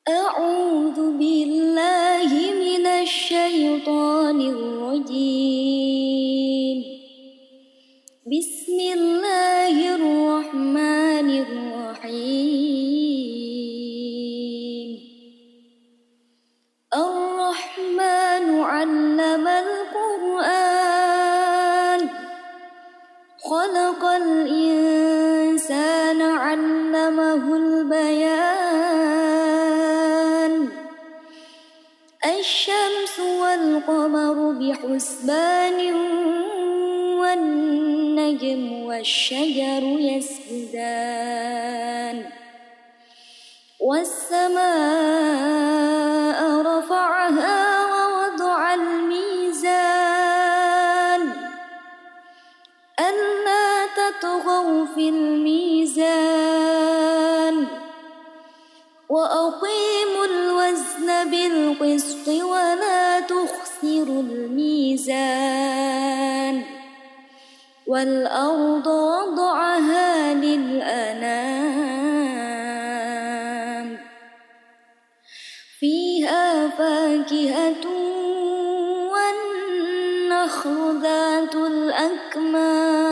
أعوذ بالله من الشيطان الرجيم. بسم الله الرحمن الرحيم. الرحمن علم القرآن، خلق الإنسان علمه البيان. الشمس والقمر بحسبان، والنجم والشجر يسجدان. والسماء رفعها ووضع الميزان، ألا تطغوا في الميزان. وأقيموا الوزن بالقسط ولا تخسروا الميزان. والأرض وضعها للأنام، فيها فاكهة والنخل ذات الأكمام،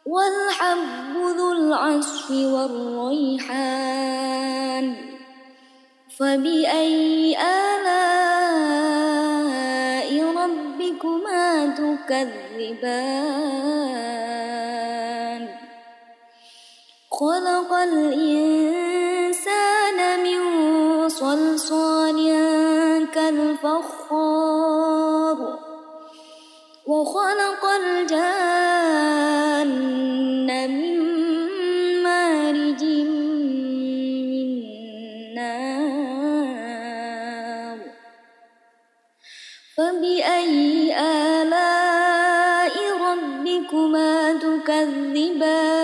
والحب ذو العصف والريحان. فبأي آلاء ربكما تكذبان؟ خلق الإنسان من صلصال كالفخار، وخلق الجان من مارج من نار. فبأي آلاء ربكما تكذبان؟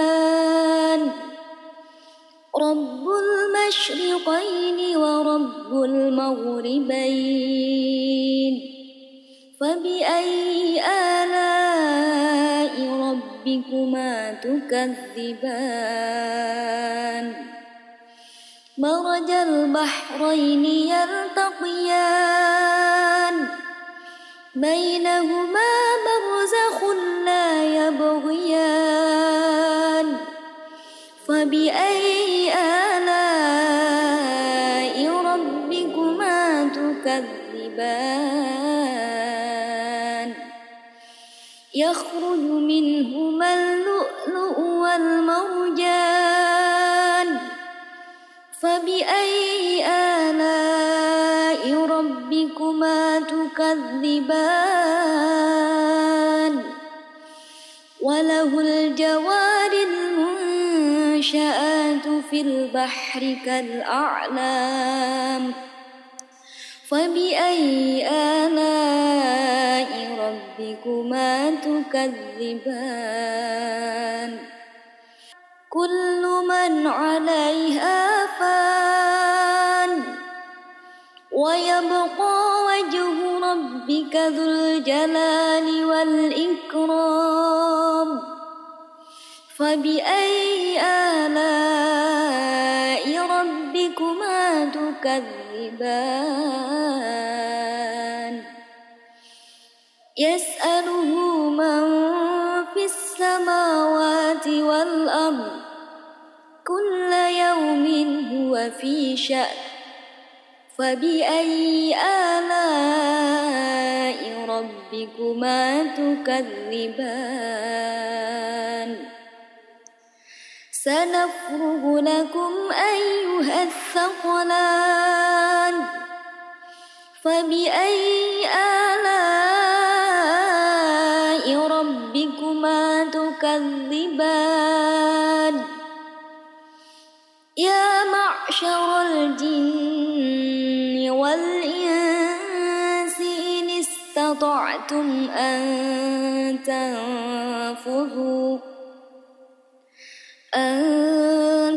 رب المشرقين ورب المغربين. فبأي آلاء ربكما تكذبان؟ مرج البحرين يلتقيان، بينهما برزخ لا يبغيان. فبأي آلاء ربكما تكذبان؟ يخرج منهما اللؤلؤ والمرجان. فبأي آلاء ربكما تكذبان؟ وله الجوار المنشآت في البحر كالأعلام. فبأي آلاء ربكما تكذبان؟ كل من عليها فان، ويبقى وجه ربك ذو الجلال والإكرام. فبأي آلاء ربكما تكذبان؟ يسأله من في السماوات والأرض، كل يوم هو في شأن. فبأي آلاء ربكما تكذبان؟ سنفرغ لكم أيها الثقلان. فبأي آلاء ربكما تكذبان؟ يا معشر الجن والإنس إن استطعتم أن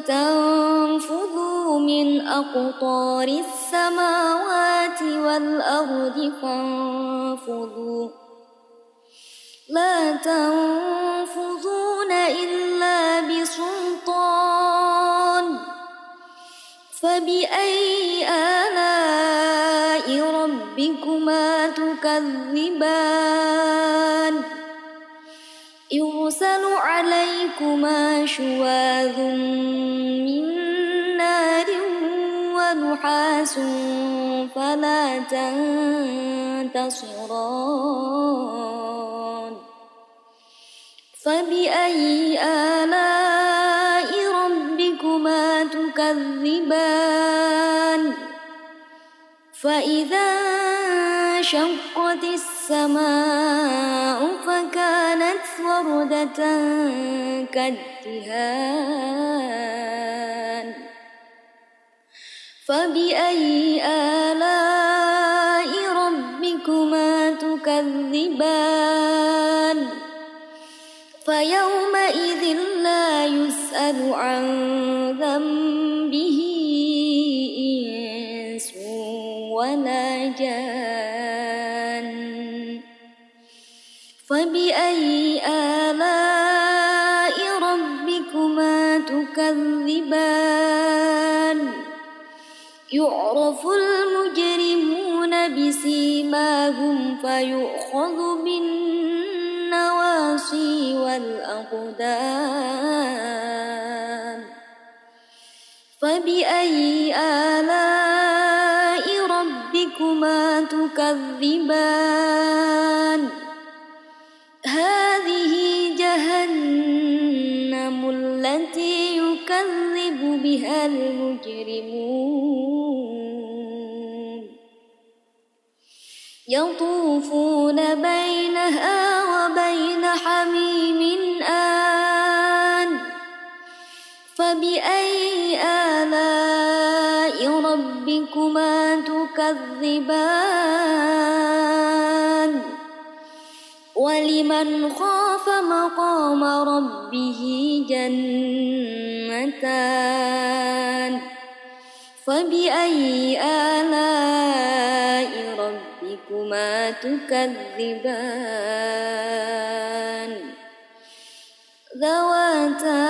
تنفذوا من أقطار السماوات والأرض فانفذوا، لا تنفذون إلا بسلطان. فبأي آلاء ربكما تكذبان يرسل عليكما شواظ من نار ونحاس فلا تنتصران فبأي آلاء ربكما تكذبان فإذا انشقت السماء فكانت وردة كالدهان فبأي آلاء ربكما تكذبان فيومئذ لا يسأل عن ذنبه إنس ولا جان فبأي آلاء ربكما تكذبان يعرف المجرمون بسيماهم فيؤخذ بالنواصي والأقدام فبأي آلاء ربكما تكذبان هذه جهنم التي يكذب بها المجرمون يطوفون بينها وبين حميم آن فبأي آلاء ربكما تكذبان ولمن خاف مقام ربه جنتان فبأي آلاء ربكما تكذبان ذواتا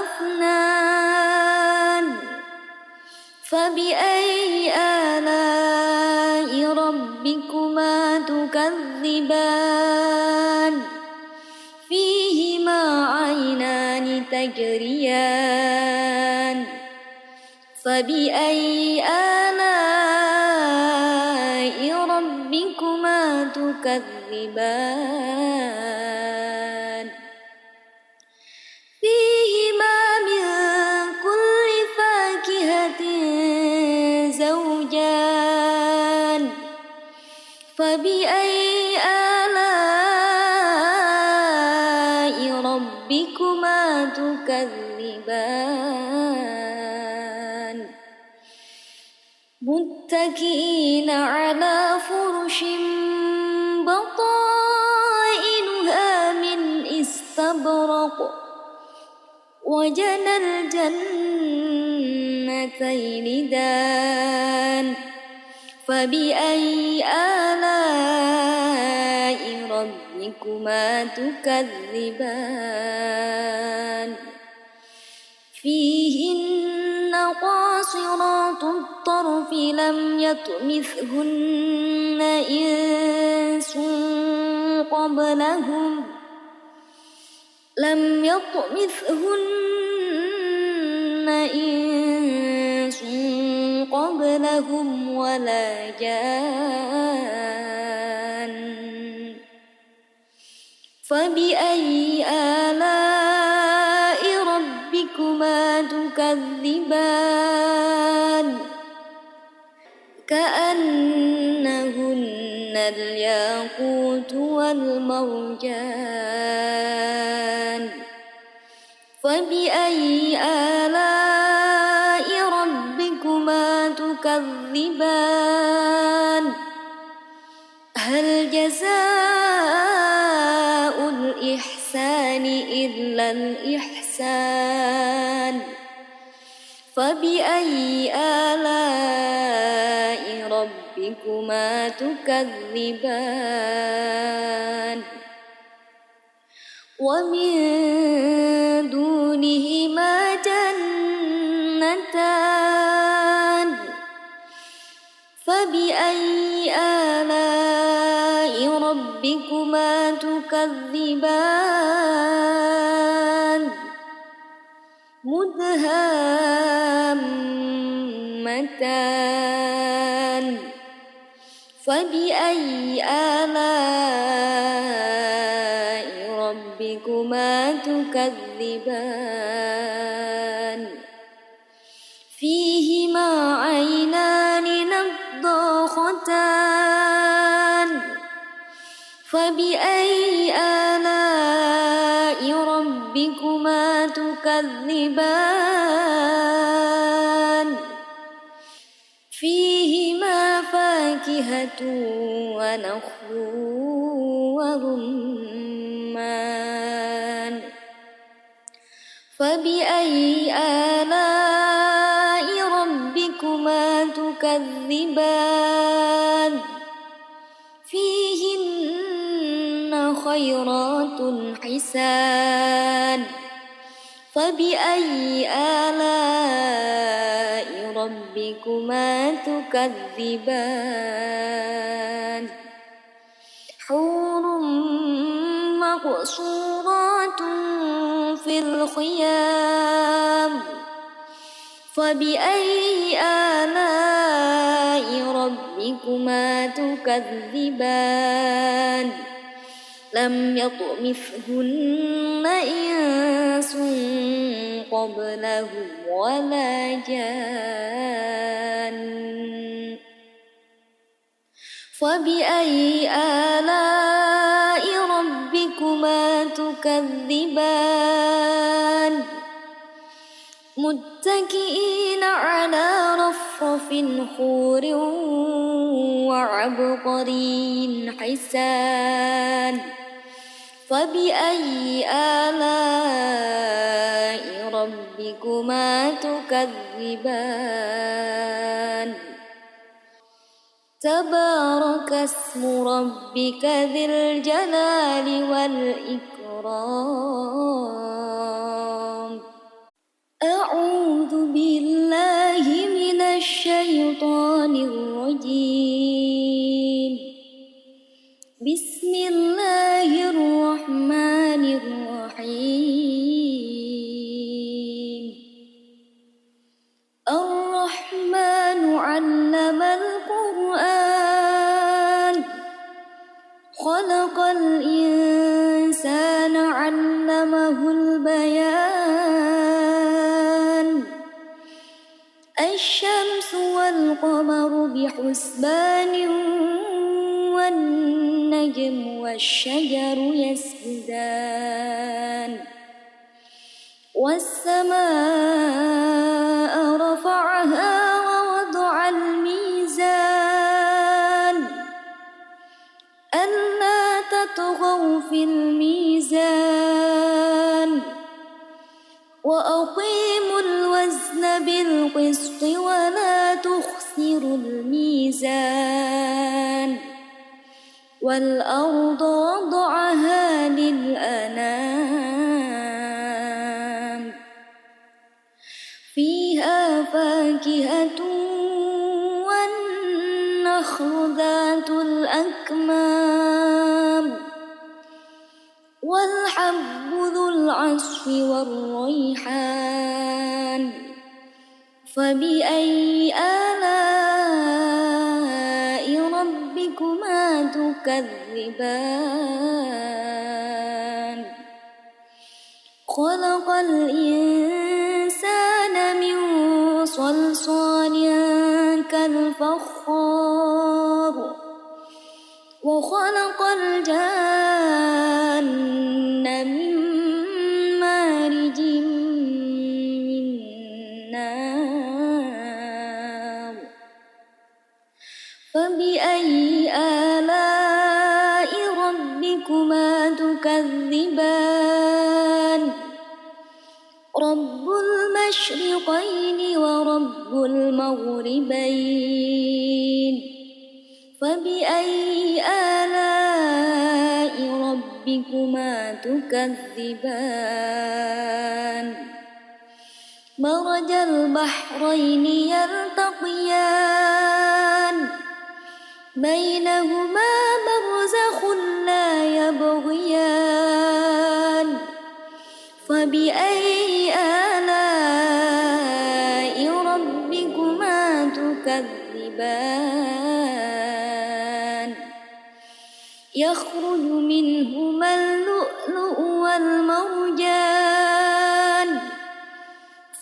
أفنان فبأي آلاء ربكما تكذبان فيهما عينان تجريان فبأي آلاء ربكما تكذبان فيهما من كل فاكهة زوجان فبأي آلاء ربكما تكذبان متكئين على فرش بطائنها من استبرق وجنى الجنتين دان فبأي آلاء ربكما تكذبان فيهن قاصرات الطرف لم يطمثهن إنس قبلهم ولا جان فبأي آلاء ربكما تكذبان كأنهن الياقوت والمرجان فبأي آلاء ربكما تكذبان هل جزاء الإحسان إلا الإحسان فبأي آلاء ربكما تكذبان ومن دونهما جنتان فبأي آلاء ربكما تكذبان مدهامتان فبأي آلاء ربكما تكذبان فيهما عينان نضاختان فبأي آلاء ربكما تكذبان فيهما فاكهة ونخل ورمان فبأي آلاء ربكما تكذبان فيهن خيرات حسان فبأي آلاء ربكما تكذبان حور مقصورات في الخيام فبأي آلاء ربكما تكذبان لم يطمثهن إنس قبلهم ولا جان فبأي آلاء ربكما تكذبان متكئين على رفرف خور وعبقري حسان فبأي آلاء ربكما تكذبان تبارك اسم ربك ذي الجلال والإكرام أعوذ بالله من الشيطان الرجيم بسم الله الرحمن الرحيم الرحمن علم القرآن خلق الإنسان علمه البيان الشمس والقمر بحسبان والنجم والشجر يسجدان والسماء رفعها ووضع الميزان ألا تطغوا في الميزان وأقيموا الوزن بالقسط ولا تخسروا الميزان والأرض وضعها للأنام فيها فاكهة والنخل ذات الأكمام والحب ذو العصف والريحان فبأي آلاء ربكما تكذبان خلق الإنسان من صلصال كالفخار وخلق الجان من مارج من نار فبأي آلاء ربكما تكذبان رب المشرقين ورب المغربين فبأي آلاء ربكما تكذبان مرج البحرين يلتقيان بينهما برزخ لا يبغيان فبأي آلاء ربكما تكذبان يخرج منهما اللؤلؤ والمرجان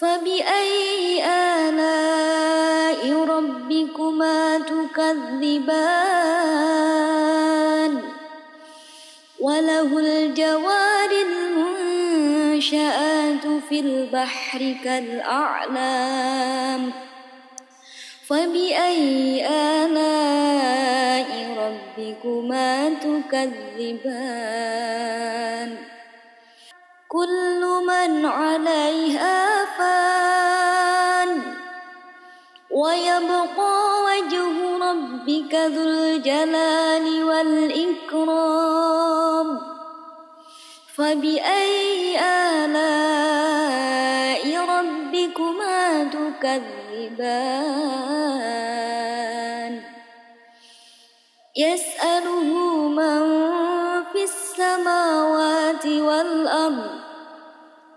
فبأي آلاء ربكما تكذبان وله الجوار المنشآت في البحر كالأعلام فبأي آلاء ربكما تكذبان كل من عليها فان ويبقى وجه ربك ذو الجلال والإكرام فبأي آلاء ربكما تكذبان يسأله من في السماوات والأرض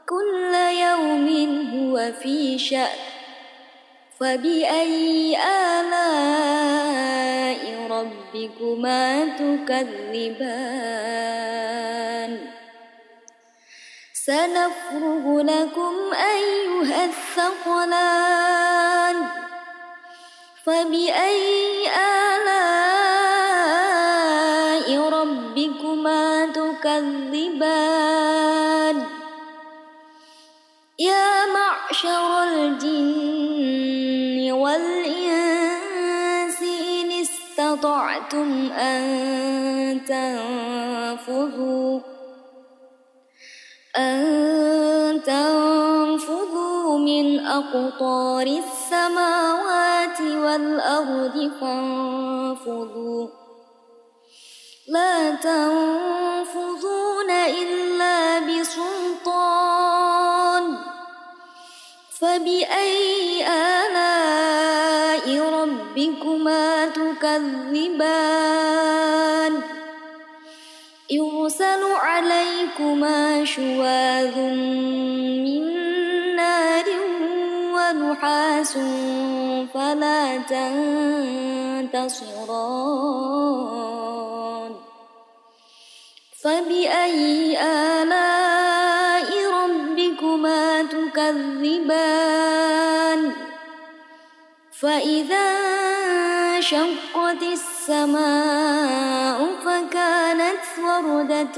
كل يوم هو في شأن فبأي آلاء ربكما تكذبان سنفرغ لكم أيها الثقلان فبأي آلاء ربكما تكذبان يا معشر الجن والإنس إن استطعتم أن تنفذوا من أقطار السماوات والأرض فانفذوا لا تنفذون إلا بسلطان فبأي آلاء ربكما تكذبان يرسل عليكما شواظ من نار ونحاس فلا تنتصران فبأي آلاء ربكما تكذبان فإذا انشقت السماء فكانت وردة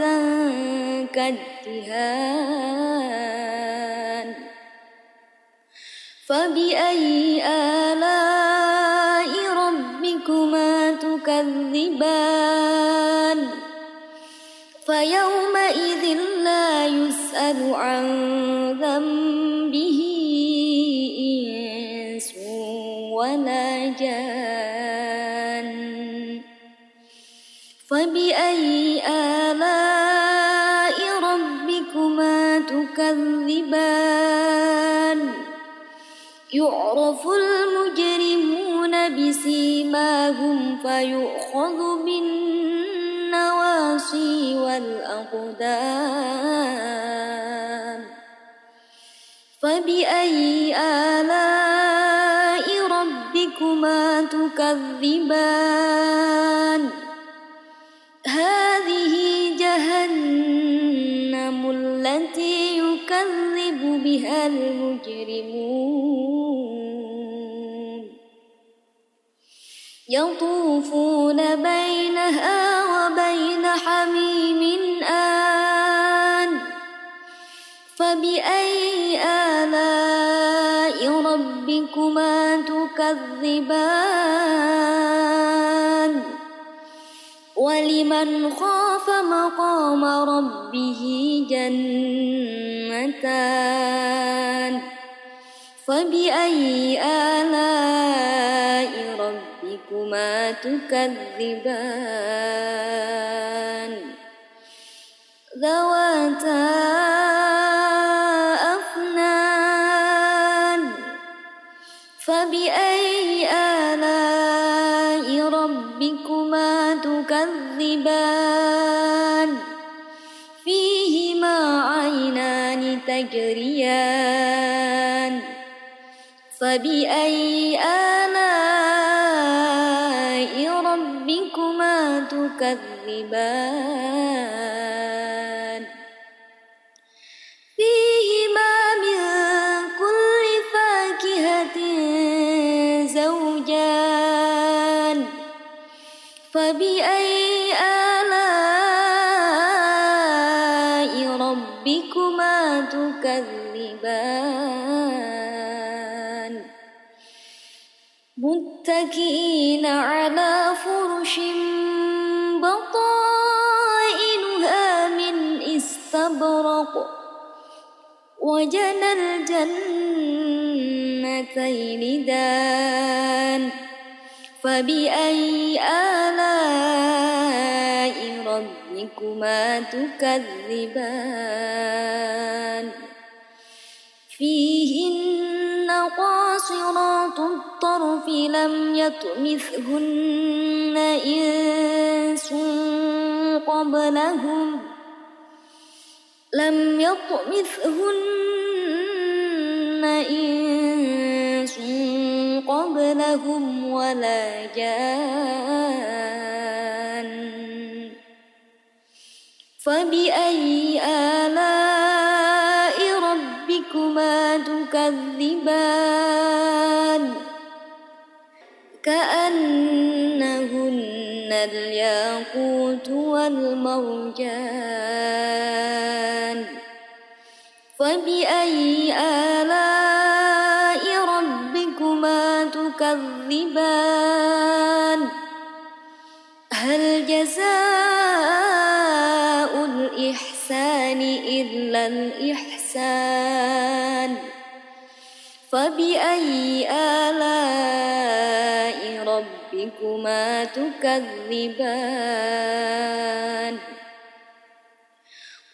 كالدهان فبأي آلاء ربكما تكذبان فيومئذ لا يسأل عن ذنبه إنس ولا جان فبأي آلاء ربكما تكذبان يعرف المجرمون بسيماهم فيؤخذ بالنواصي والأقدام فبأي آلاء ربكما تكذبان هذه جهنم التي يكذب بها المجرمون يطوفون بينها وبين حميم آن فبأي آلاء ربكما تكذبان ولمن خاف مقام ربه جنتان فبأي آلاء ربكما تكذبان ذواتا أفنان فبأي آلاء ربكما تكذبان فيهما عينان تجريان فبأي آلاء ربكما تكذبان فيهما من كل فاكهة زوجان فبأي آلاء ربكما تكذبان متكئين على فرش بطائنها من استبرق وجنى الجنتين دان فبأي آلاء ربكما تكذبان فيهن قاصرات الطرف لم يطمثهن إنس قبلهم ولا جان فبأي آلاء ربكما تكذبان كأنهن الياقوت والمرجان فبأي آلاء ربكما تكذبان هل جزاء الإحسان إلا الإحسان فبأي آلاء ربكما تكذبان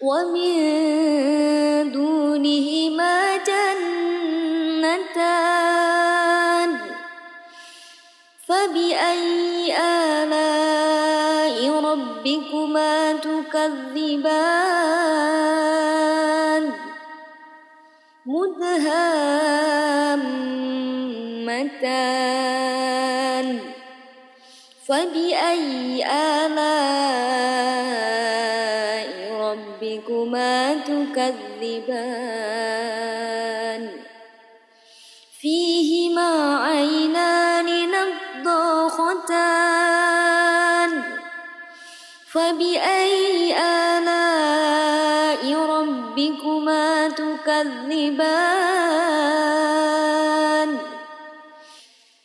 ومن دونهما جنتان فبأي آلاء ربكما تكذبان مدهامتان فبأي آلاء ربكما تكذبان فيهما عينان نضاختان فبأي آلاء ربكما تكذبان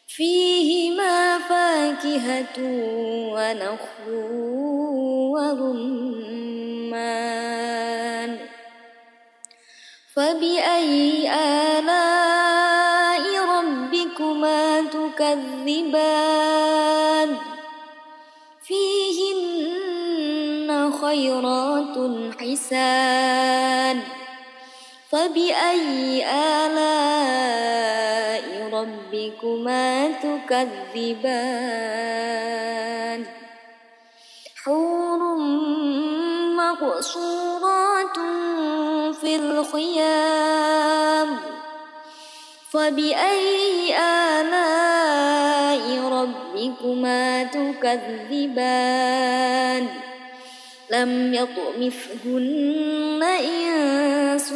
فيهما فاكهة ونخل ورمان فبأي آلاء ربكما تكذبان فيهن خيرات حسان فبأي آلاء ربكما تكذبان حور مقصورات في الخيام فبأي آلاء ربكما تكذبان لم يطمثهن إنس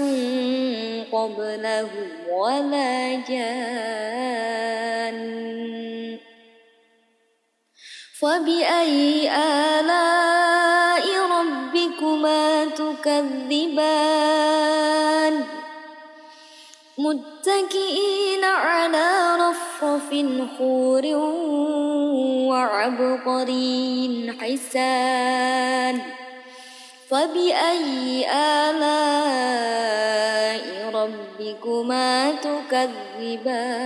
قبلهم ولا جان فبأي آلاء ربكما تكذبان متكئين على رفرف خور وعبقري حسان فبأي آلاء ربكما تكذبان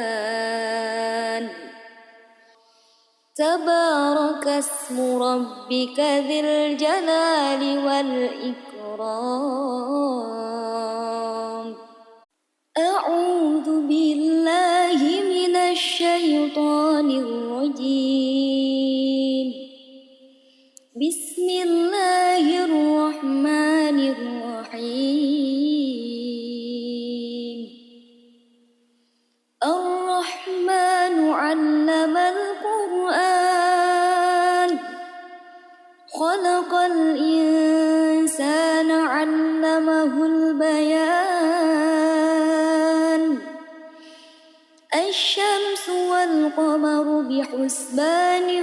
تبارك اسم ربك ذي الجلال والإكرام أعوذ بالله من الشيطان الرجيم بسم الله الرحمن الرحيم الرحمن علم القرآن خلق الإنسان علمه البيان الشمس والقمر بحسبان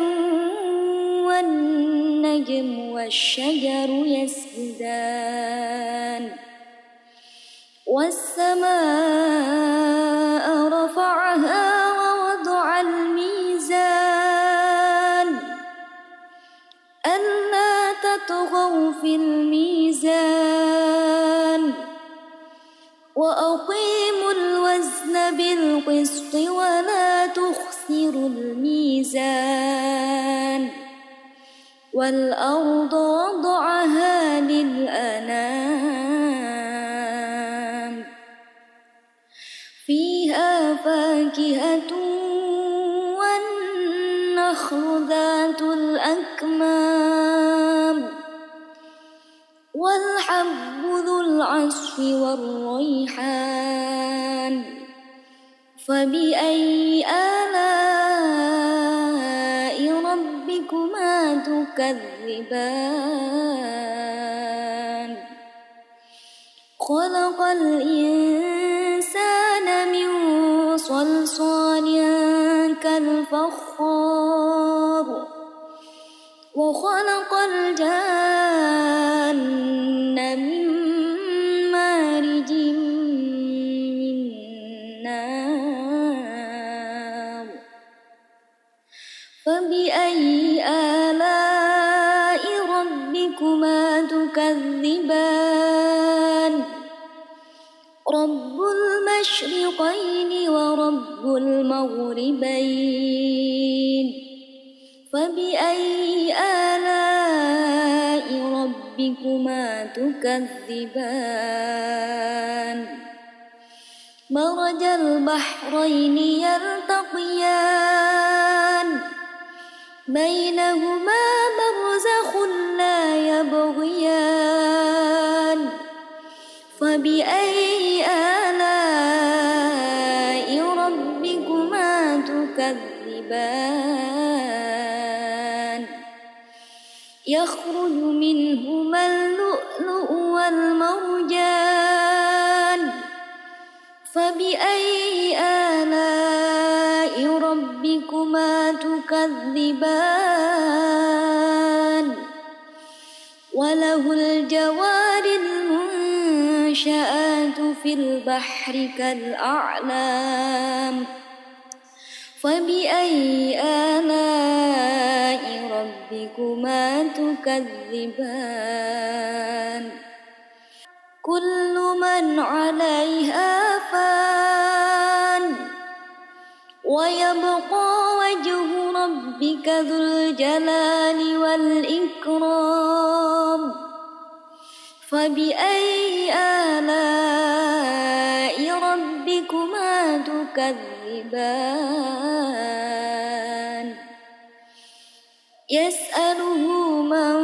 والنجم والشجر يسجدان والسماء رفعها ووضع الميزان ألا تطغوا في الميزان وأقيموا الوزن بالقسط ولا تخسروا الميزان والأرض وضعها للأنام فيها فاكهة والنخل ذات الأكمام والحب ذو العصف والريحان فبأي آلاء ربكما تكذبان خلق الإنسان من صلصال كالفخار وخلق الجان من مارج من نار فبأي آلاء ربكما تكذبان رب المشرقين ورب المغربين فبأي آلاء ربكما تكذبان مرج البحرين يلتقيان بينهما برزخ لا يبغيان فبأي آلاء ربكما تكذبان يخرج منهما اللؤلؤ والمرجان فبأي آلاء ربكما تكذبان وله الجوار المنشآت في البحر كالأعلام فبأي آلاء ربكما تكذبان كل من عليها فان ويبقى وجه ربك ذو الجلال والإكرام فبأي آلاء ربكما تكذبان يسأله من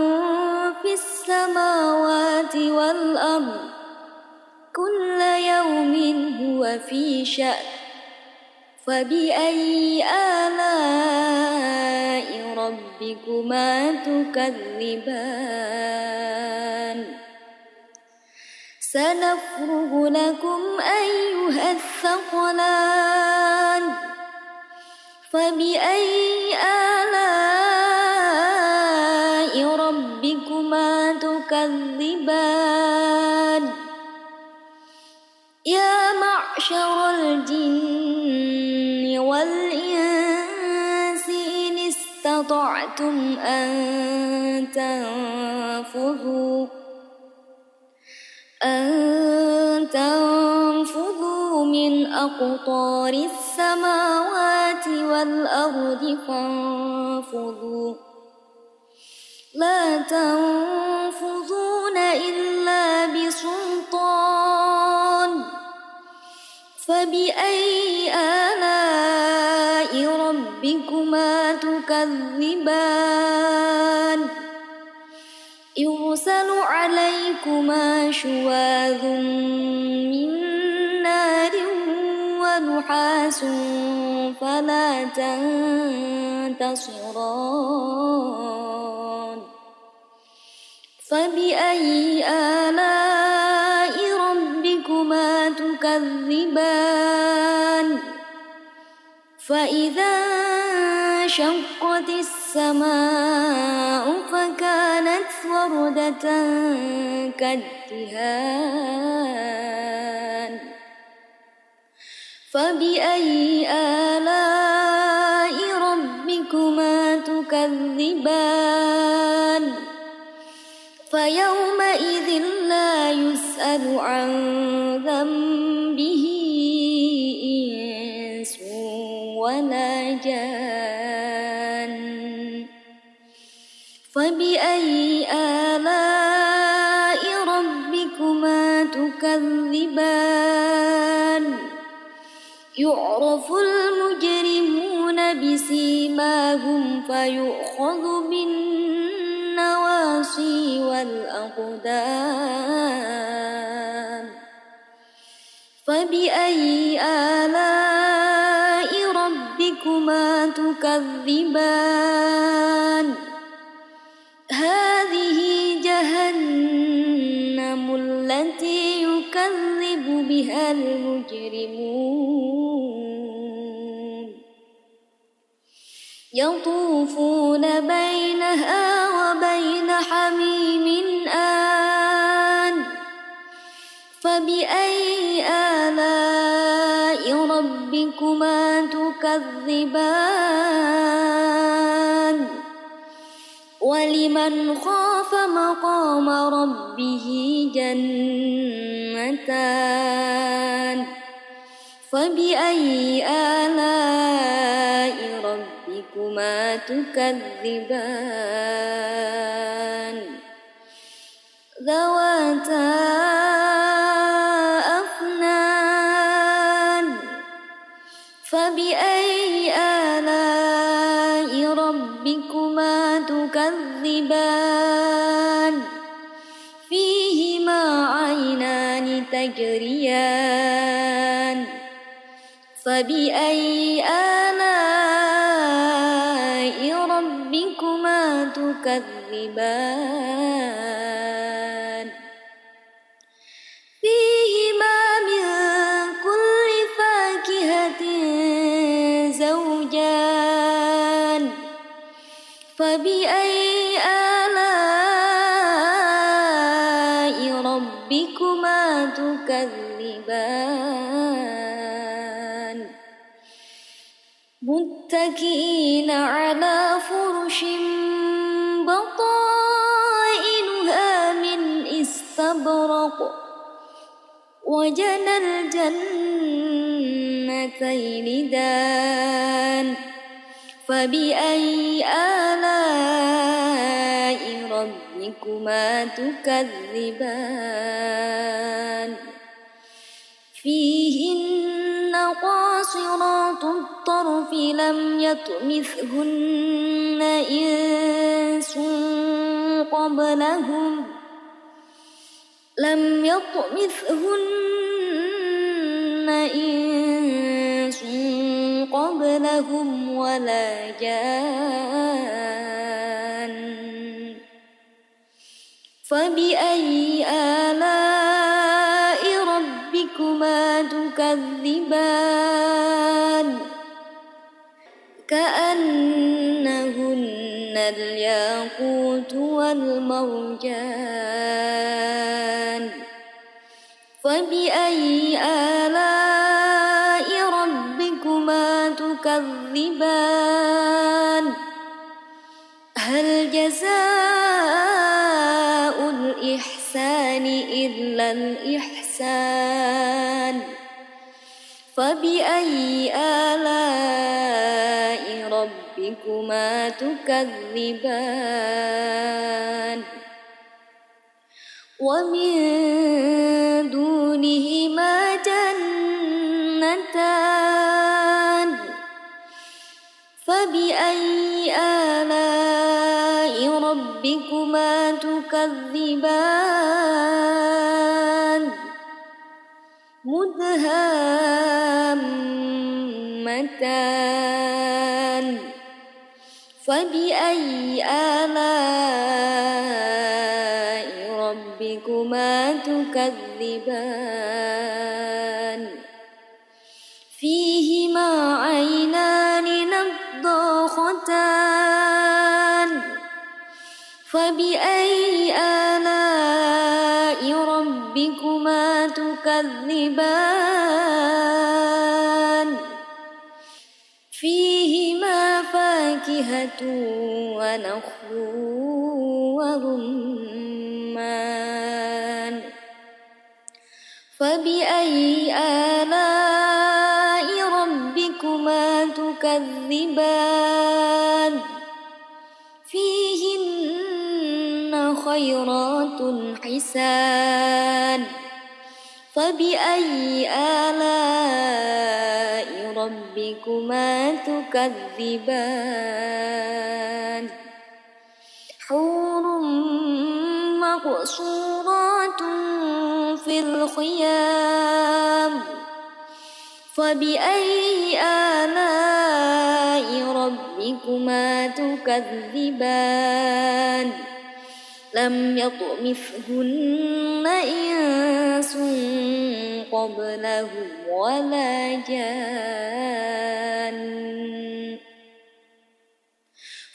في السماوات والأرض كل يوم هو في شأن فبأي آلاء ربكما تكذبان سنفرغ لكم أيها الثقلان فبأي آلاء ربكما تكذبان يا معشر الجن والإنس إن استطعتم أن تنفذوا من أقطار السماوات والأرض فانفذوا لا تنفذون إلا بسلطان فبأي آلاء ربكما تكذبان يرسل عليكما شواظ من نار ونحاس فلا تنتصران فبأي آلاء ربكما تكذبان فإذا انشقت السماء فكانت وردة كالدهان فبأي آلاء ربكما تكذبان فيومئذ لا يسأل عن ذنبه إنس ولا جان فبأي آلاء ربكما تكذبان يعرف المجرمون بسيماهم فيؤخذ بالنواصي والأقدام فبأي آلاء ربكما تكذبان هذه جهنم التي يكذب بها المجرمون يطوفون بينها وبين حميم آن فبأي آلاء ربكما تكذبان ولمن خاف مقام ربه جنتان فبأي آلاء ربكما تكذبان ذواتا أفنان فبأي آلاء ربكما تكذبان فيهما عينان تجريان فبأي آلاء ربكما تكذبان فيهما من كل فاكهة زوجان فبأي آلاء ربكما تكذبان متكئين على فرش بطائنها من استبرق وجنى الجنتين دان فبأي آلاء ربكما تكذبان فيهن قاصرات الطرف لم يطمثهن إنس قبلهم ولا جان فبأي آلاء ربكما تكذبان كأنهن الياقوت والمرجان فبأي آلاء ربكما تكذبان هل جزاء الإحسان إلا الإحسان فبأي آلاء ربكما تكذبان ومن دونهما جنتان فبأي آلاء ربكما ربكما تكذبان مدهامتان فبأي آلاء ربكما تكذبان فيهما عينان نضاختان فبأي آلاء ربكما تكذبان فيهما فاكهة ونخل ورمان فبأي آلاء ربكما تكذبان فيهن خيرات حسان فبأي آلاء ربكما تكذبان حور مقصورات في الخيام فبأي آلاء ربكما تكذبان لم يطمثهن إنس قبلهم ولا جان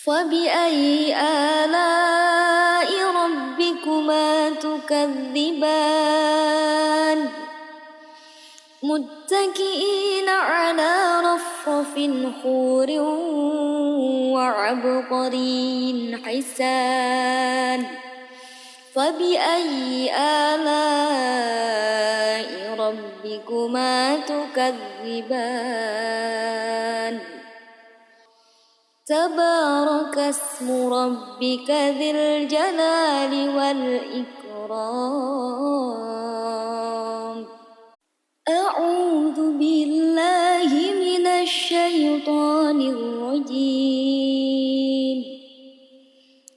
فبأي آلاء ربكما تكذبان متكئين على رفرف خور وعبقري حسان فبأي آلاء ربكما تكذبان تبارك اسم ربك ذي الجلال والإكرام أعوذ بالله من الشيطان الرجيم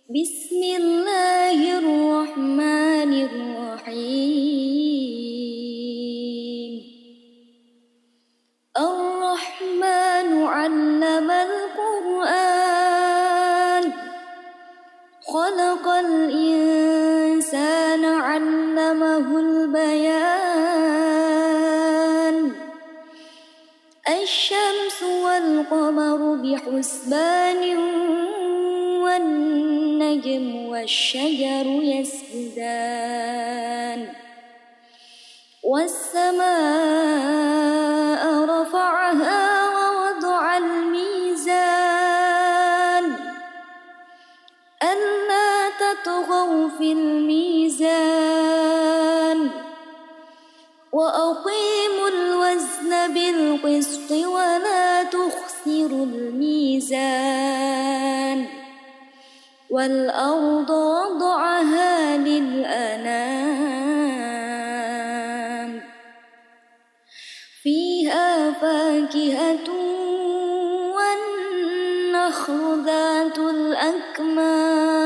بسم الله الرحمن الرحيم الرحمن علم القرآن خلق الإنسان علمه البيان الشمس والقمر بحسبان والنجم والشجر يسجدان والسماء رفعها ووضع الميزان ألا تطغوا في الميزان وأقيموا الوزن بالقسط ولا تخسروا الميزان والأرض وضعها للأنام فيها فاكهة والنخل ذات الأكمام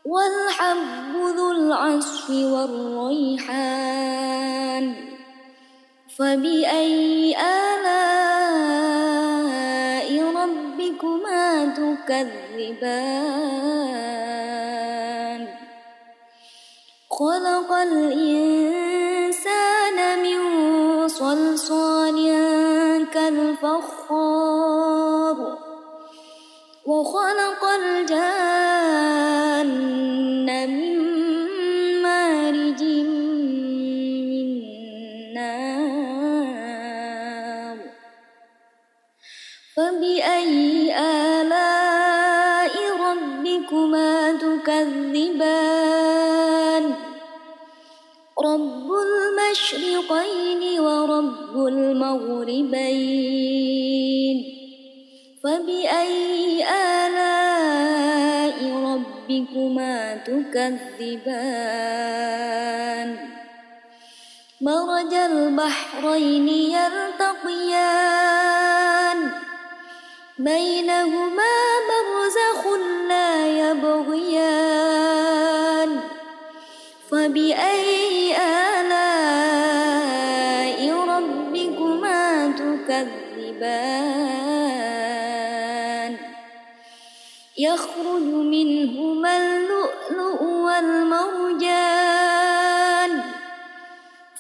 والحب ذو العصف والريحان فبأي آلاء ربكما تكذبان خلق الإنسان من صلصال كالفخار وخلق الجان من مارج من نار فبأي آلاء ربكما تكذبان رب المشرقين ورب المغربين فبأي آلاء ربكما تكذبان مرج البحرين يلتقيان بينهما برزخ لا تكذبان يخرج منهما اللؤلؤ والمرجان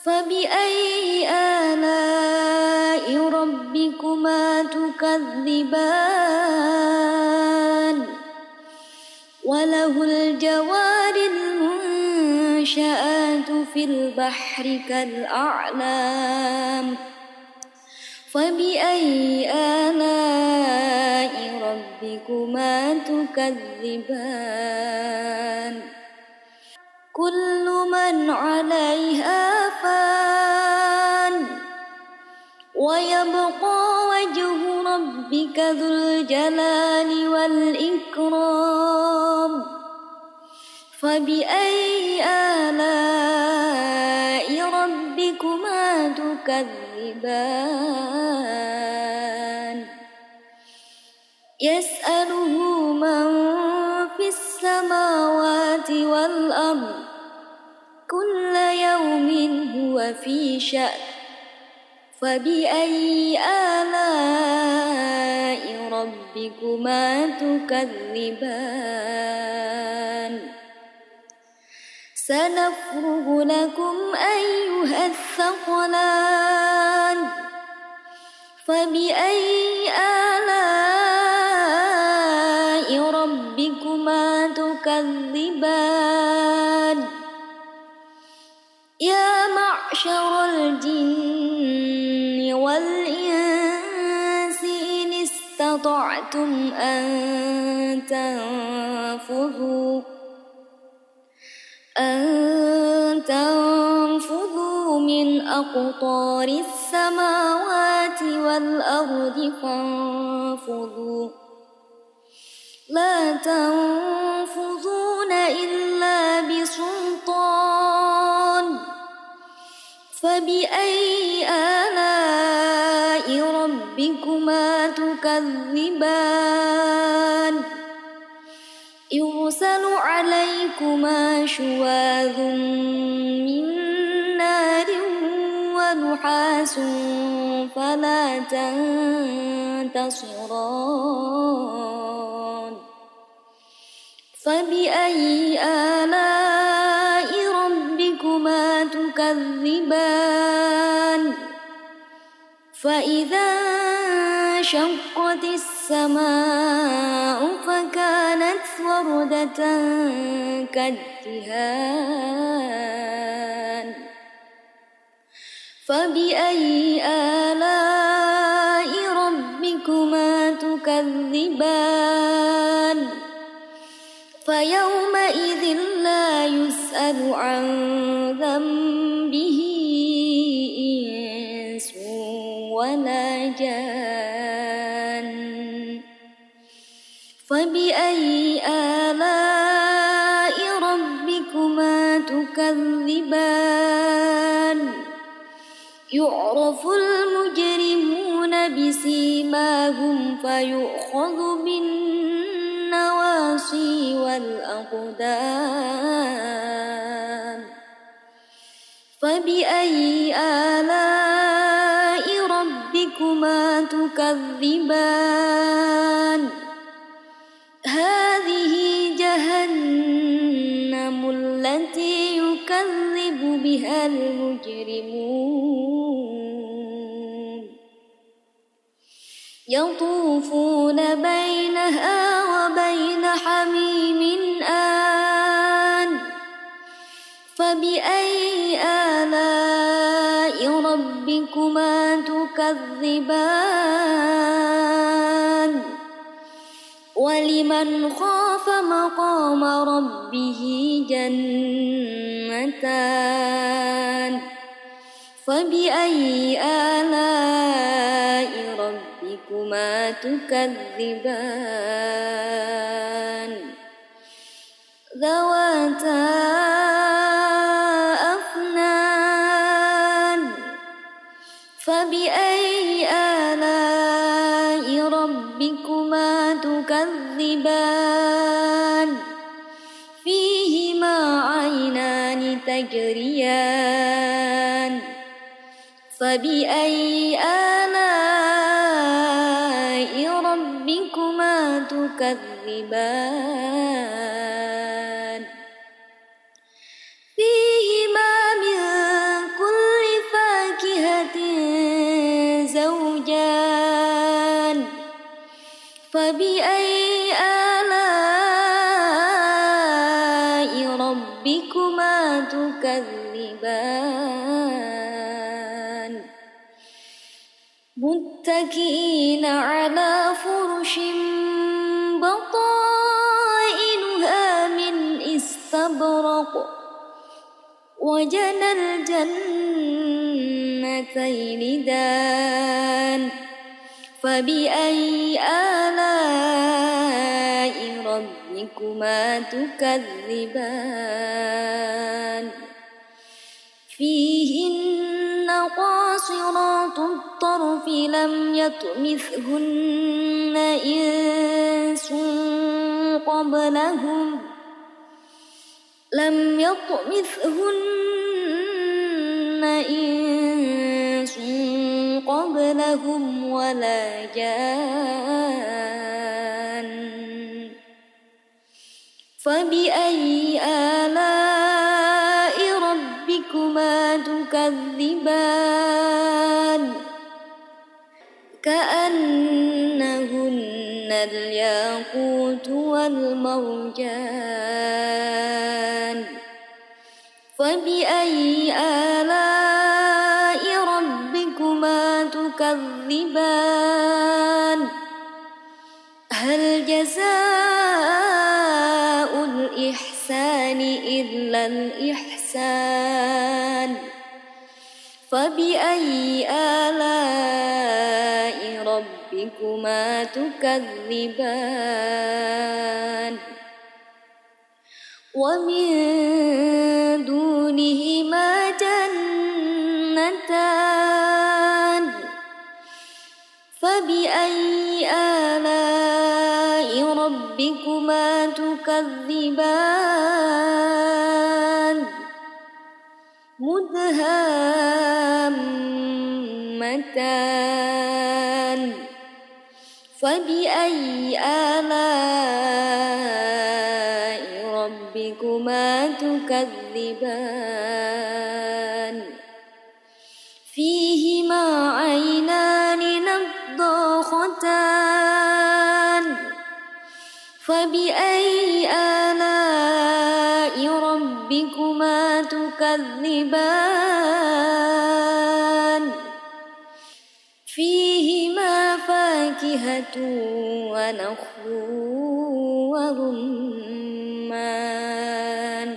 فبأي آلاء ربكما تكذبان وله الجوار المنشآت في البحر كالأعلام فبأي آلاء ربكما تكذبان كل من عليها فان ويبقى وجه ربك ذو الجلال والإكرام فبأي آلاء ربكما تكذبان يسأله من في السماوات والأرض كل يوم هو في شأن فبأي آلاء ربكما تكذبان سنفرغ لكم أيها الثقلان فبأي آلاء ربكما تكذبان يا معشر الجن والإنس إن استطعتم أن تنفذوا من أقطار السماوات والأرض فانفذوا لا تنفذون إلا بسلطان فبأي آلاء ربكما تكذبان يرسل عليكما شواظ من نار ونحاس فلا تنتصران فبأي آلاء ربكما تكذبان فإذا انشقت السماء فكانت وردة كالدهان فبأي آلاء ربكما تكذبان فيومئذ لا يسأل عن ذنبه إنس ولا جان فبأي آلاء ربكما تكذبان يعرف المجرمون بسيماهم فيؤخذ بالنواصي والأقدام فبأي آلاء ربكما تكذبان هذه جهنم التي يكذب بها المجرمون يطوفون بينها وبين حميم آن فبأي آلاء ربكما تكذبان ولمن خاف مقام ربه جنتان فبأي آلاء ربكما تكذبان ذواتا أفنان فبأي آلاء ربكما تكذبان فيهما عينان تجريان فبأي آلاء تكذبان فيهما من كل فاكهة زوجان فبأي آلاء ربكما تكذبان متكئين على فرش بطائنها من استبرق وجنى الجنتين دان فبأي آلاء ربكما تكذبان فيهن قاصرات الطرف لم يطمثهن إنس قبلهم ولا جان فبأي آلاء ربكما تكذبان كأنهن الياقوت والمرجان فبأي آلاء ربكما تكذبان هل جزاء الإحسان إلا الإحسان فبأي آلاء ربكما تكذبان ومن دونهما جنتان فبأي آلاء ربكما تكذبان مدهامتان فبأي آلاء ربكما تكذبان فيهما عينان نضاختان فبأي آلاء ربكما تكذبان فيهما فاكهة ونخل ورمان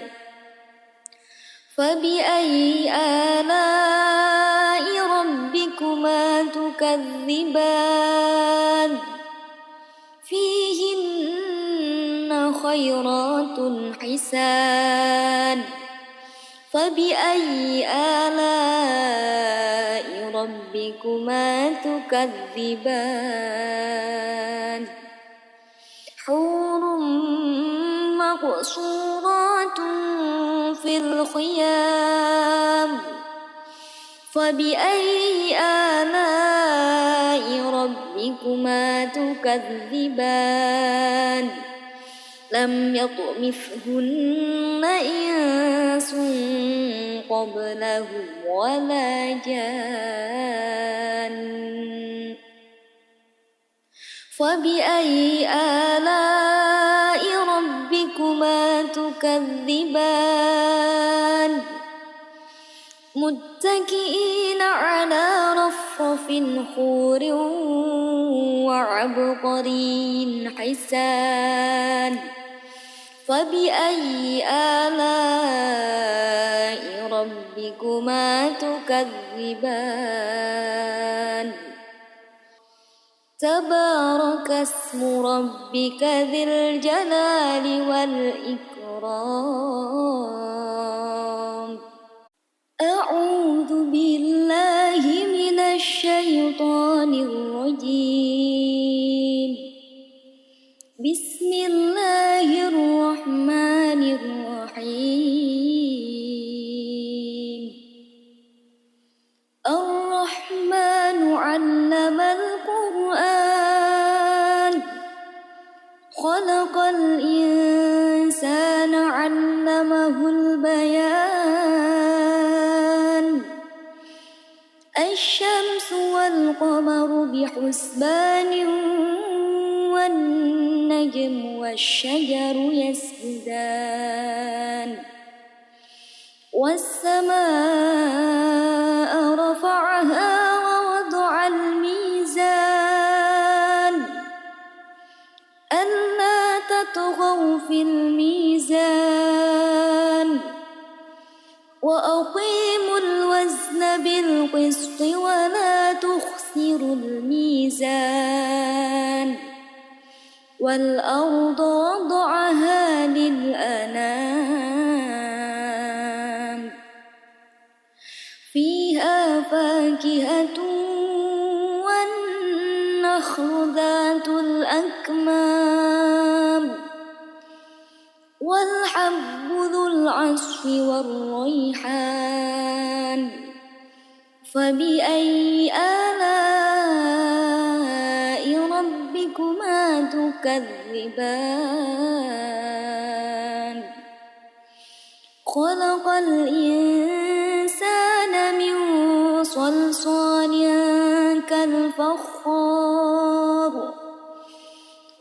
فبأي آلاء ربكما تكذبان فيهن خيرات حسان فبأي آلاء ربكما تكذبان حور مقصورات في الخيام فبأي آلاء ربكما تكذبان لم يطمثهن إنس قبلهم ولا جان فبأي آلاء ربكما تكذبان متكئين على رفرف خور وعبقري حسان فبأي آلاء ربكما تكذبان تبارك اسم ربك ذي الجلال والإكرام أعوذ بالله من الشيطان الرجيم بسم الله الرحمن الرحيم الرحمن علم القرآن خلق بحسبان والنجم والشجر يسجدان والسماء رفعها ووضع الميزان ألا تطغوا في الميزان وأقيموا الوزن بالقسط ولا تخسروا الميزان والأرض وضعها للأنام فيها فاكهة والنخل ذات الأكمام والحب ذو العصف والريحان فبأي آلاء ربكما تكذبان خلق الإنسان من صلصال كالفخار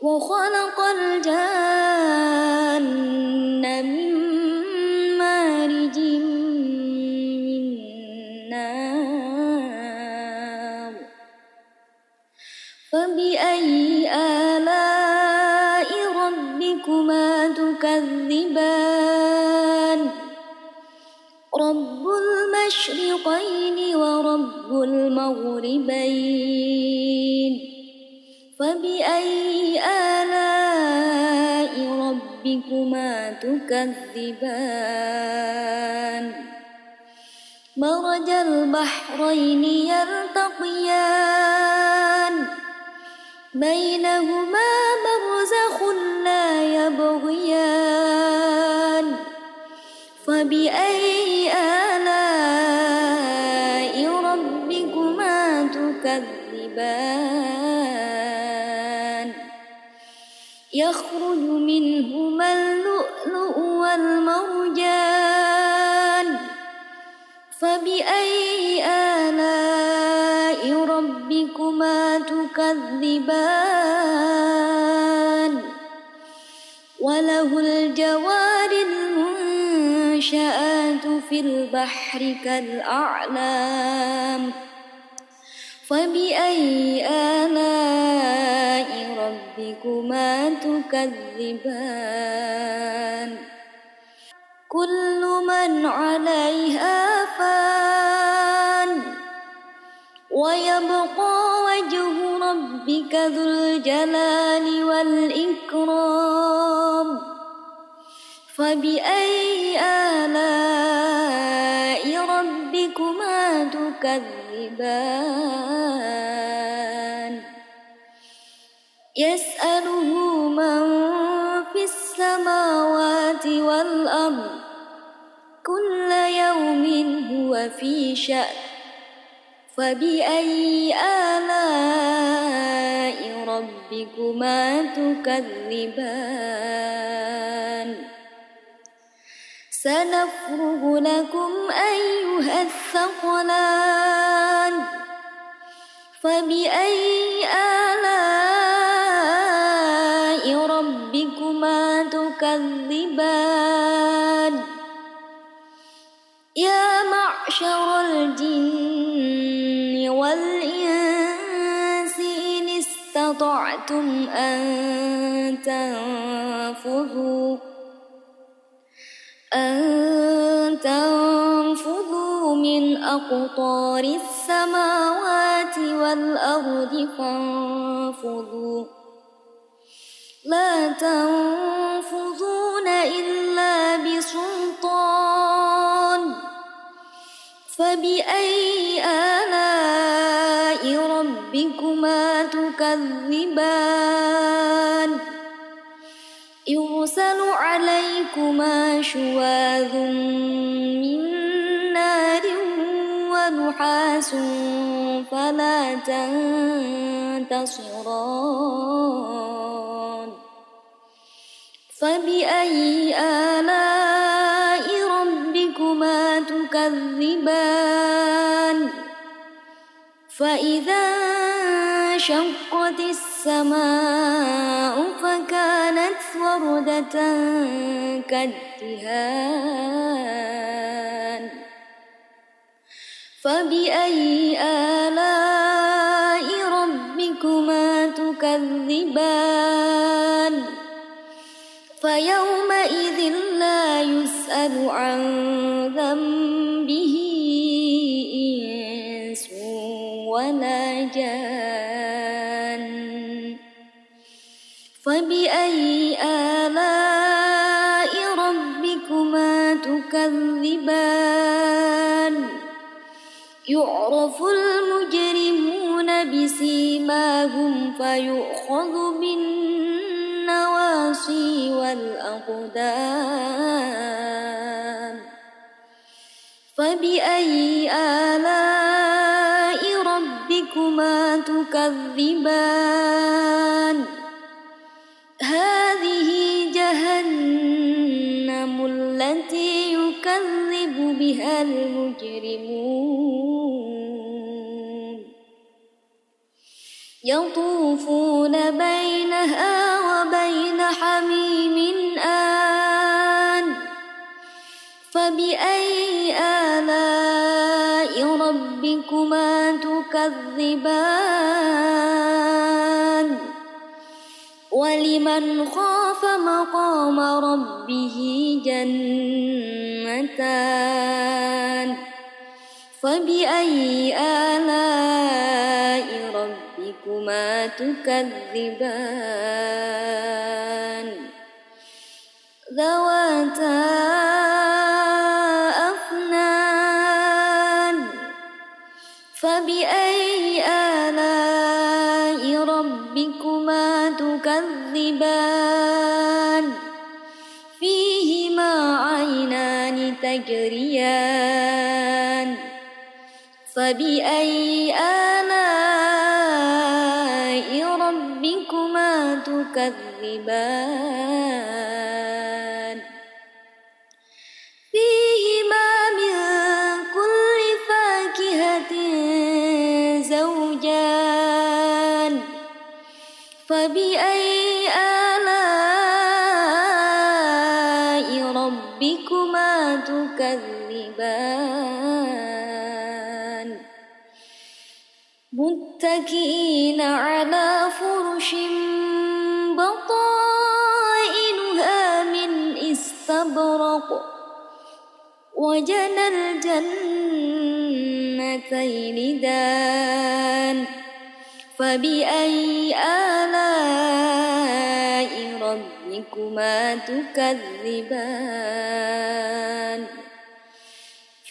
وخلق الجان من مارج من نار فبأي آلاء ربكما تكذبان رب المشرقين ورب المغربين فبأي آلاء ربكما تكذبان مرج البحرين يلتقيان بينهما برزخ لا يبغيان فبأي آلاء ربكما تكذبان يخرج منهما اللؤلؤ والمرجان فبأي آلاء ربكما تكذبان وله الجوار المنشآت في البحر كالأعلام فبأي آلاء ربكما تكذبان كل من عليها فان ويبقى وجه ربك ذو الجلال والإكرام فبأي آلاء ربكما تكذبان يسأله من في السماوات والأرض كل يوم هو في شأن فبأي آلاء ربكما تكذبان سنفرغ لكم أيها الثقلان فبأي آلاء ربكما تكذبان يا معشر الجن والإنس إن استطعتم أن تنفذوا من أقطار السماوات والأرض فانفذوا لا تنفذون إلا بسلطان فبأي آلاء ربكما تكذبان يرسل عليكما شواظ من نار ونحاس فلا تنتصران فبأي آلاء ربكما تكذبان فإذا وانشقت السماء فكانت وردة كالدهان فبأي آلاء ربكما تكذبان فيومئذ لا يسأل عن ذنبه إنس ولا جان فبأي آلاء ربكما تكذبان يعرف المجرمون بسيماهم فيؤخذ بالنواصي والأقدام فبأي آلاء ربكما تكذبان هذه جهنم التي يكذب بها المجرمون يطوفون بينها وبين حميم آن فبأي آلاء ربكما تكذبان ولمن خاف مقام ربه جنتان فبأي آلاء ربكما تكذبان ذواتا أفنان فبأي آلاء ربكما تكذبان فيهما عينان تجريان فبأي آلاء ربكما تكذبان فيهما من كل فاكهة زوجان فبأي آلاء ربكما تكذبان متكئين على فرش بطائنها من استبرق وجنى الجنتين دان فبأي آلاء ربكما تكذبان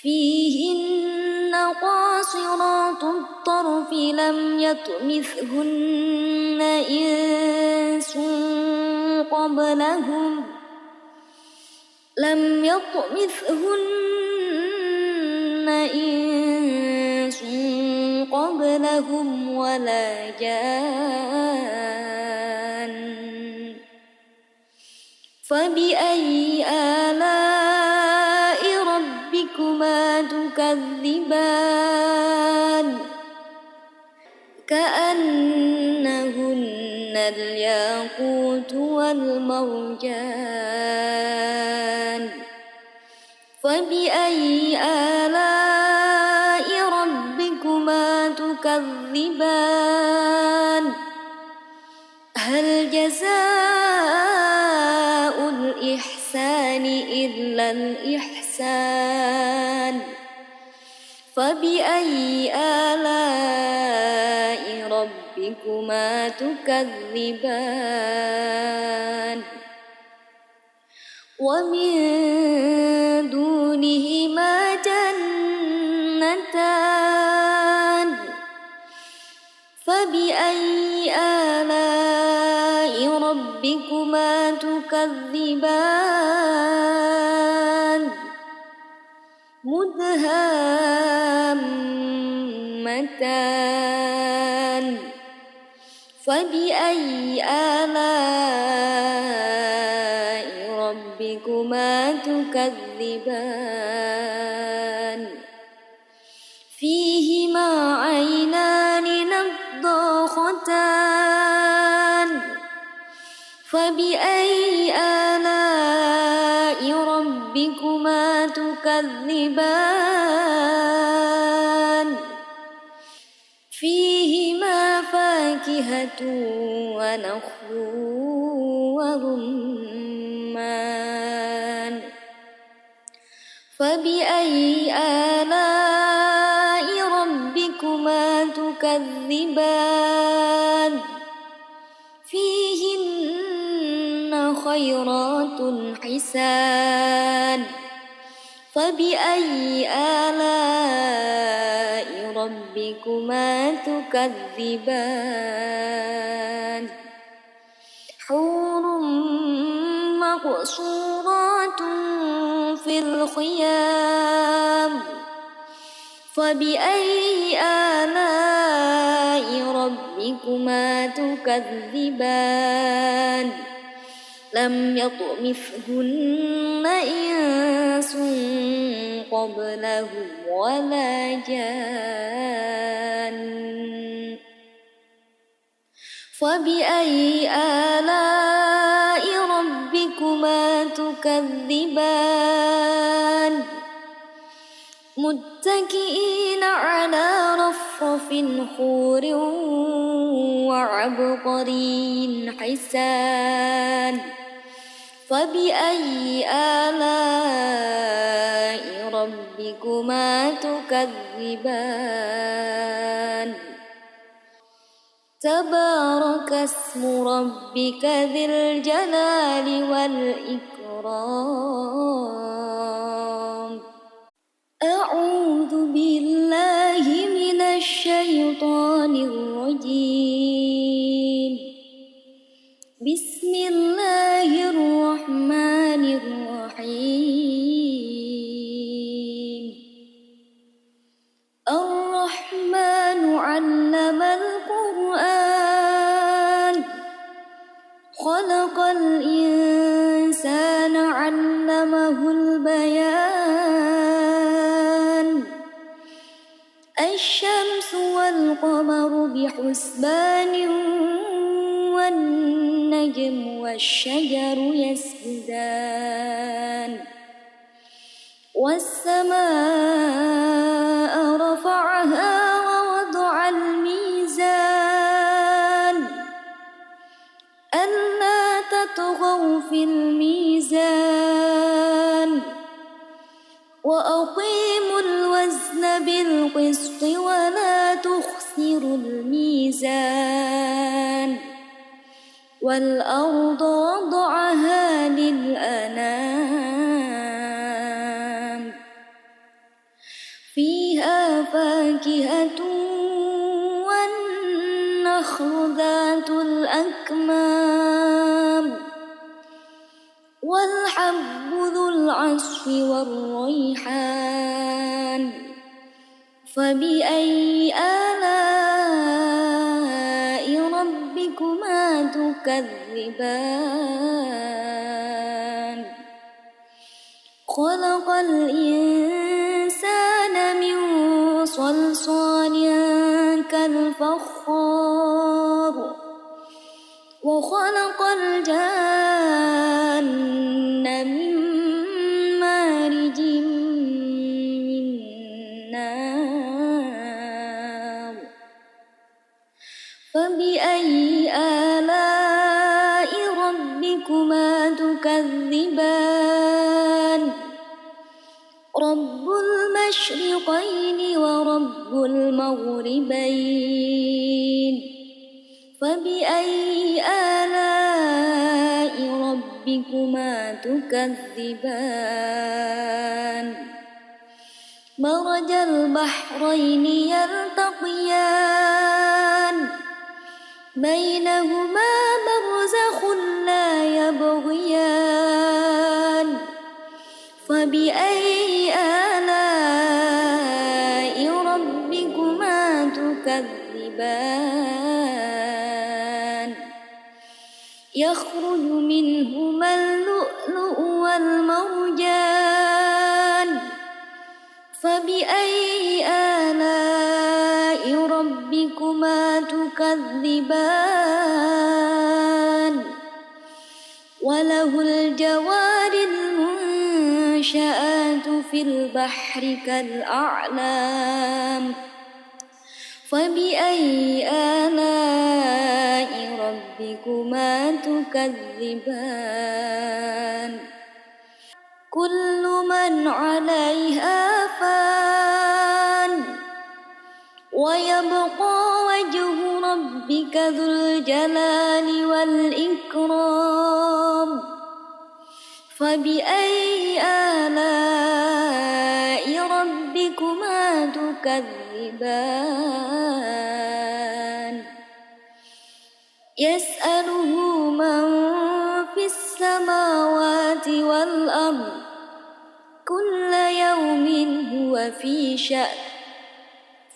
فيهن قاصرات الطرف لم يطمثهن إنس قبلهم ولا جان فبأي آلاء ربكما تكذبان كأنهن الياقوت والمرجان فبأي آلاء ربكما تكذبان هل جزاء الإحسان إلا الإحسان فبأي آلاء ربكما تكذبان ومن دونهما جنتان فبأي آلاء ربكما تكذبان مدهامتان فبأي آلاء ربكما تكذبان فيهما عينان نضاختان صاخستان فبأي آلاء ربكما تكذبان فيهما فاكهة ونخل ورمان فبأي آلاء ربكما تكذبان فيهن خيرات حسان فبأي آلاء ربكما تكذبان حور مقصورات في الخيام فبأي آلاء ربكما تكذبان لم يطمثهن إنس قبلهم ولا جان فبأي آلاء ربكما تكذبان متكئين على رفرف خور وعبقري حسان فبأي آلاء ربكما تكذبان تبارك اسم ربك ذي الجلال والإكرام أعوذ بالله من الشيطان الرجيم بسم الله الرحمن الرحيم الرحمن علم القرآن خلق الإنسان علمه البيان الشمس والقمر بحسبان والنجم والشجر يسجدان والسماء رفعها ووضع الميزان ألا تطغوا في الميزان وأقيموا الوزن بالقسط ولا تخسروا الميزان والأرض وضعها للأنام فيها فاكهة والنخل ذات الأكمام والحب ذو العصف والريحان فبأي آلاء ربكما تكذبان خلق الإنسان من صلصال كالفخار وخلق الجان من مارج من نار فبأي آلاء ربكما تكذبان رب المشرقين ورب المغربين فبأي آلاء ربكما تكذبان مرج البحرين يلتقيان بينهما برزخ لا يبغيان فبأي آلاء ربكما تكذبان يخرج منهما اللؤلؤ والمرجان فبأي آلاء ربكما تكذبان تكذبان وله الجوار المنشآت في البحر كالأعلام فبأي آلاء ربكما تكذبان كل من عليها فان ويبقى وجه ربك ذو الجلال والإكرام فبأي آلاء ربكما تكذبان يسأله من في السماوات والأرض كل يوم هو في شأن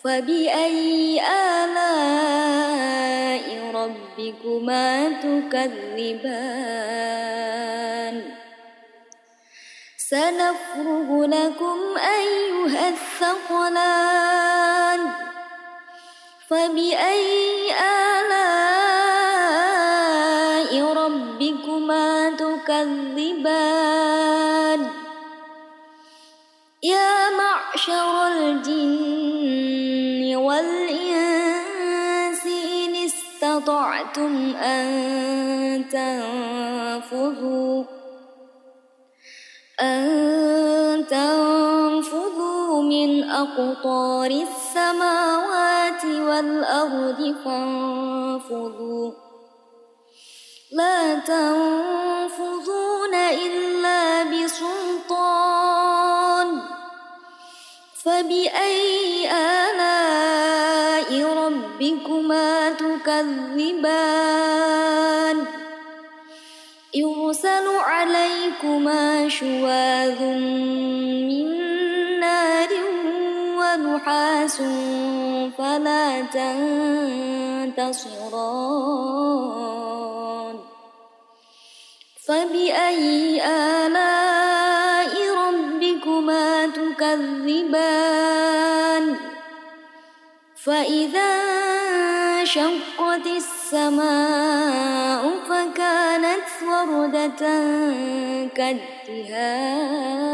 فبأي آلاء ربكما تكذبان سنفرغ لكم أيها الثقلان فبأي آلاء ربكما تكذبان يا معشر الجن والإنس إن استطعتم أن تنفذوا من أقطار السماوات والأرض فانفذوا لا تنفذون إلا بسلطان فبأي آلاء ربكما تكذبان يرسل عليكما شواظ من نار ونحاس فلا تنتصران فبأي آلاء ربكما تكذبان فإذا انشقت السماء فكانت وردة كالدهان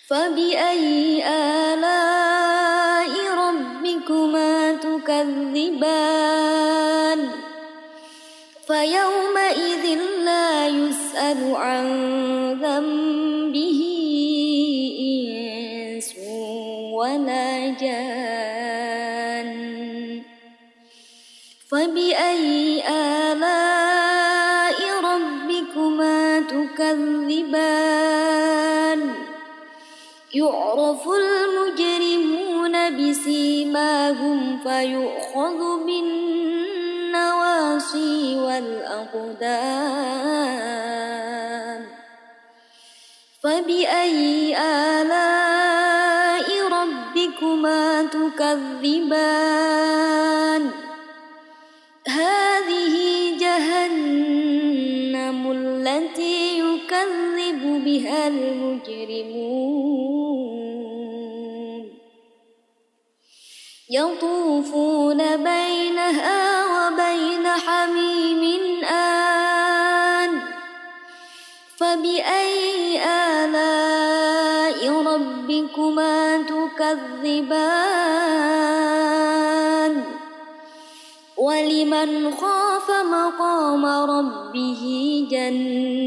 فبأي آلاء ربكما تكذبان فيومئذ لا يسأل عن ذنبه إنس ولا جان فبأي آلاء ربكما تكذبان يعرف المجرمون بسيماهم فيؤخذ بالنواصي والأقدام فبأي آلاء ربكما تكذبان هذه جهنم التي يكذب بها المجرمون يطوفون بينها وبين حميم آن فبأي آلاء ربكما تكذبان ولمن خاف مقام ربه جنتان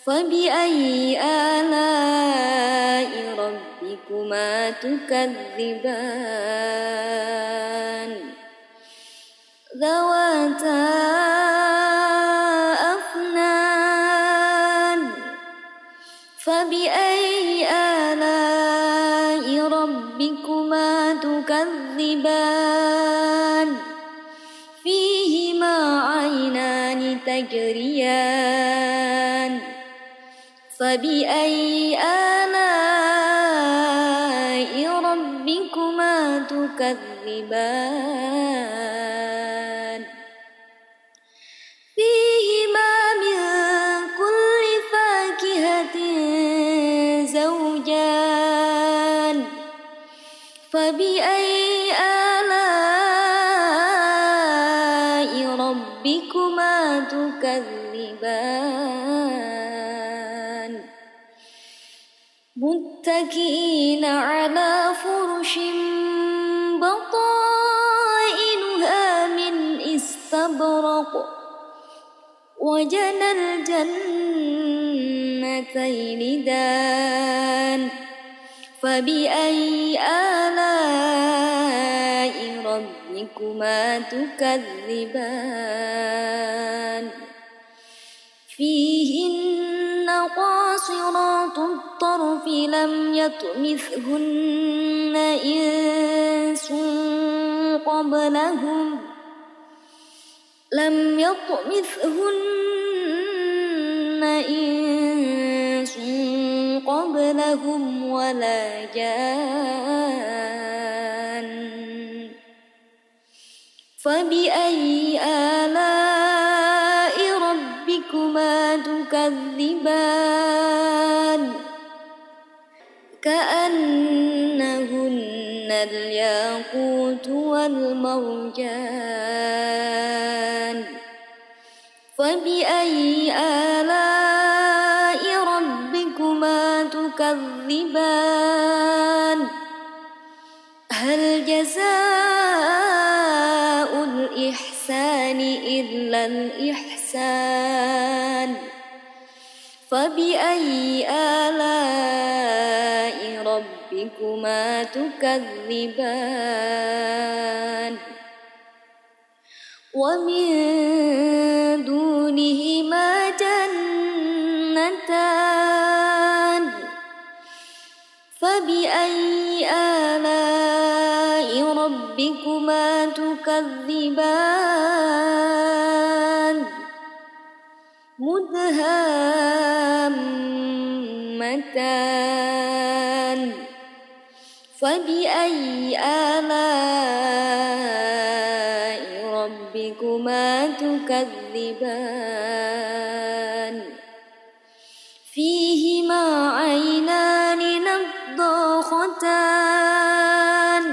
فبأي آلاء ربكما تكذبان ذواتا أفنان فبأي آلاء ربكما تكذبان فيهما عينان تجريان فبأي آلاء ربكما تكذبان فيهما من كل فاكهة زوجان فبأي آلاء ربكما تكذبان متكئين على فرش بطائنها من استبرق وجنى الجنتين دان فبأي آلاء ربكما تكذبان فيهن قاصرات الطرف لم يطمثهن إنس قبلهم ولا جان فبأي آلاء ربكما تكذبان كأنهن الياقوت والمرجان فبأي آلاء ربكما تكذبان هل جزاء الإحسان إلا الإحسان فبأي آلاء ربكما تكذبان ومن دونهما جنتان فبأي آلاء ربكما تكذبان مدهامتان فبأي آلاء ربكما تكذبان فيهما عينان نضاختان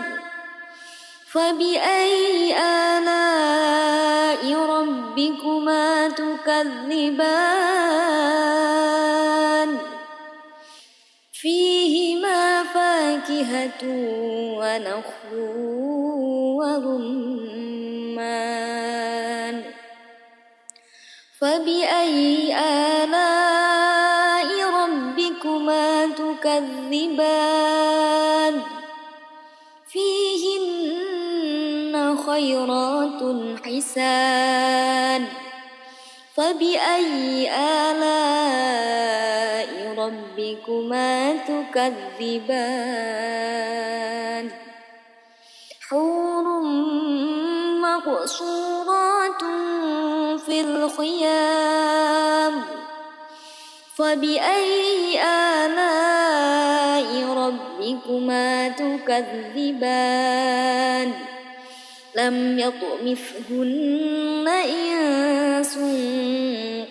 فبأي آلاء ربكما تكذبان فيهما فاكهة ونخل ورمان فبأي آلاء ربكما تكذبان فيهن خيرات حسان فبأي آلاء ربكما تكذبان حور مقصورات في الخيام فبأي آلاء ربكما تكذبان لم يطمثهن إنس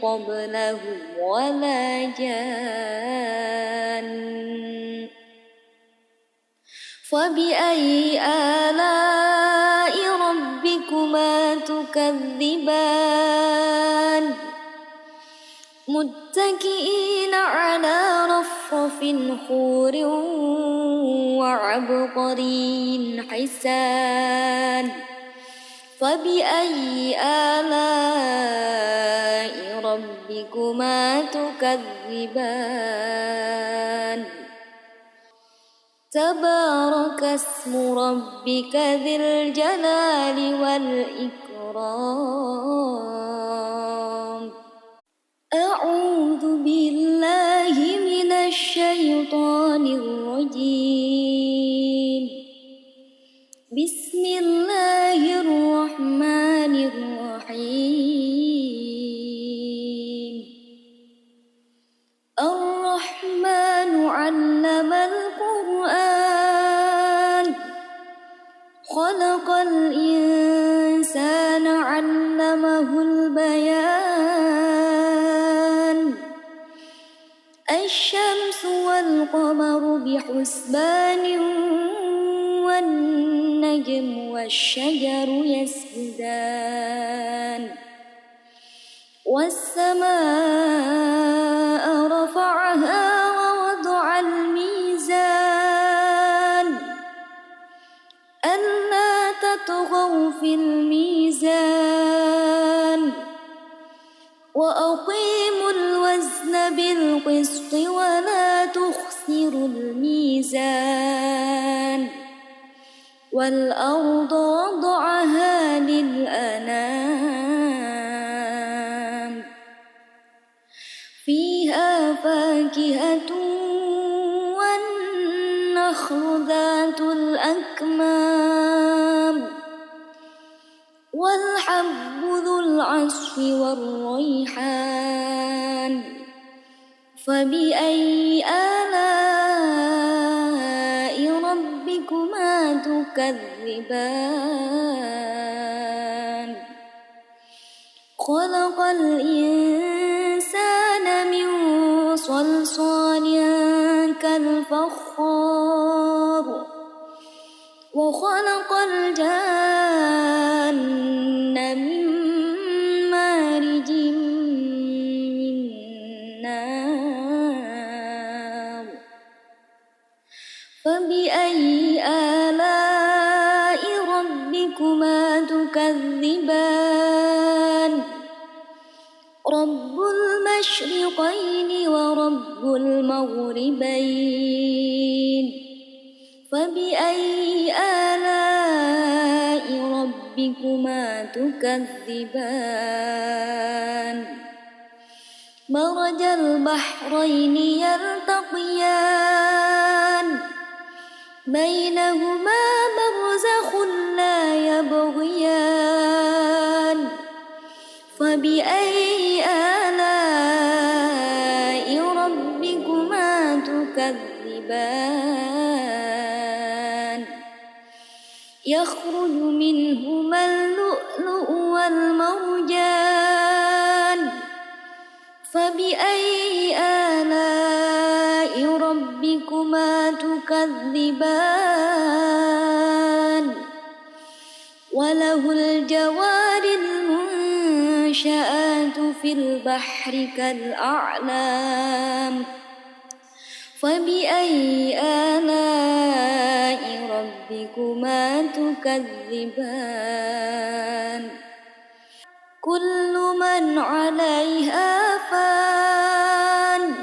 قبلهم ولا جان فبأي آلاء ربكما تكذبان متكئين على رفرف خور وعبقري حسان فبأي آلاء ربكما تكذبان تبارك اسم ربك ذي الجلال والإكرام أعوذ بالله من الشيطان الرجيم بسم الله الرحمن الرحيم الرحمن علم القرآن خلق الإنسان علمه البيان الشمس والقمر بحسبان والنجم والشجر يسجدان والسماء رفعها ووضع الميزان ألا تطغوا في الميزان وأقيموا الوزن بالقسط ولا تخسروا الميزان والأرض وضعها للأنام فيها فاكهة والنخل ذات الأكمام والحب ذو العصف والريحان فبأي آلاء ربكما تكذبان خلق الإنسان من صلصال كالفخار وخلق الجان من مارج من نار فبأي آلاء ربكما تكذبان رب المشرقين ورب المغربين فبأي آلاء ربكما تكذبان مرج البحرين يلتقيان بينهما برزخ لا يبغيان فبأي آلاء ربكما تكذبان يخرج منهما اللؤلؤ والمرجان فبأي آلاء ربكما تكذبان وله الجوار المنشآت في البحر كالأعلام فبأي آلاء ربكما تكذبان كل من عليها فان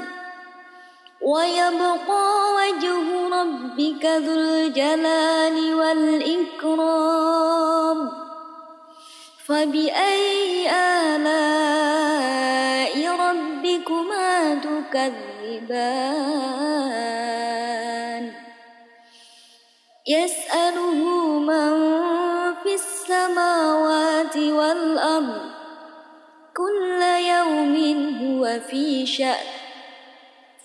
ويبقى وجه ربك ذو الجلال والإكرام فبأي آلاء ربكما تكذبان يسأله من في السماوات والأرض كل يوم هو في شأن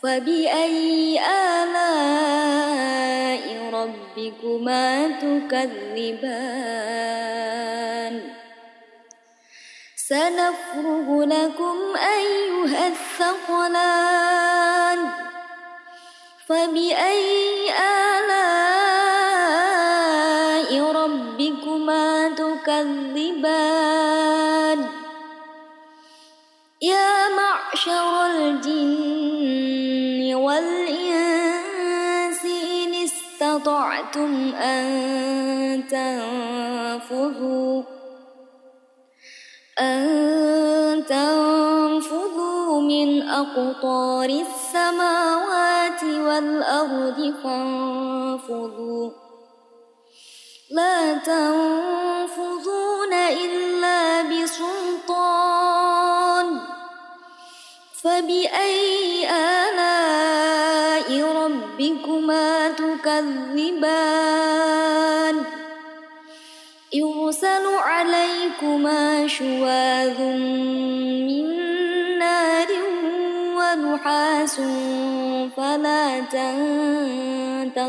فبأي آلاء ربكما تكذبان سنفرغ لكم أيها الثقلان فبأي آلاء ربكما تكذبان يا معشر الجن والإنس إن استطعتم أن تنفذوا من أقطار السماوات والأرض فانفذوا لا تنفذون إلا بسلطان فبأي آلاء ربكما تكذبان يرسل عليكما شواظ من نار ونحاس فلا تنتصران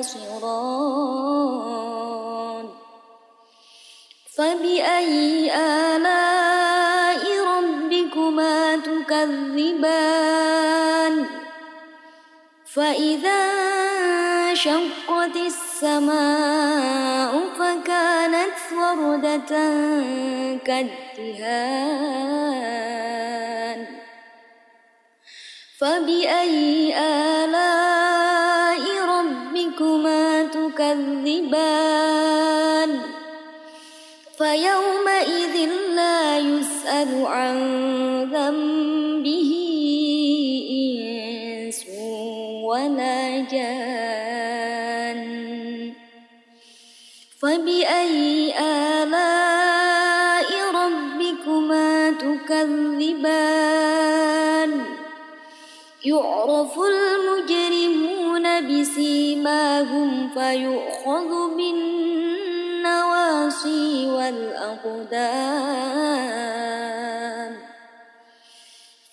فبأي آلاء ربكما تكذبان فإذا انشقت السماء فكانت مسودة كالدهان فبأي آلاء ربكما تكذبان فيومئذ لا يسأل عن ذنبه إنس ولا جان فبأي آلاء ربكما تكذبان يعرف المجرمون بسيماهم فيؤخذ بالنواصي والأقدام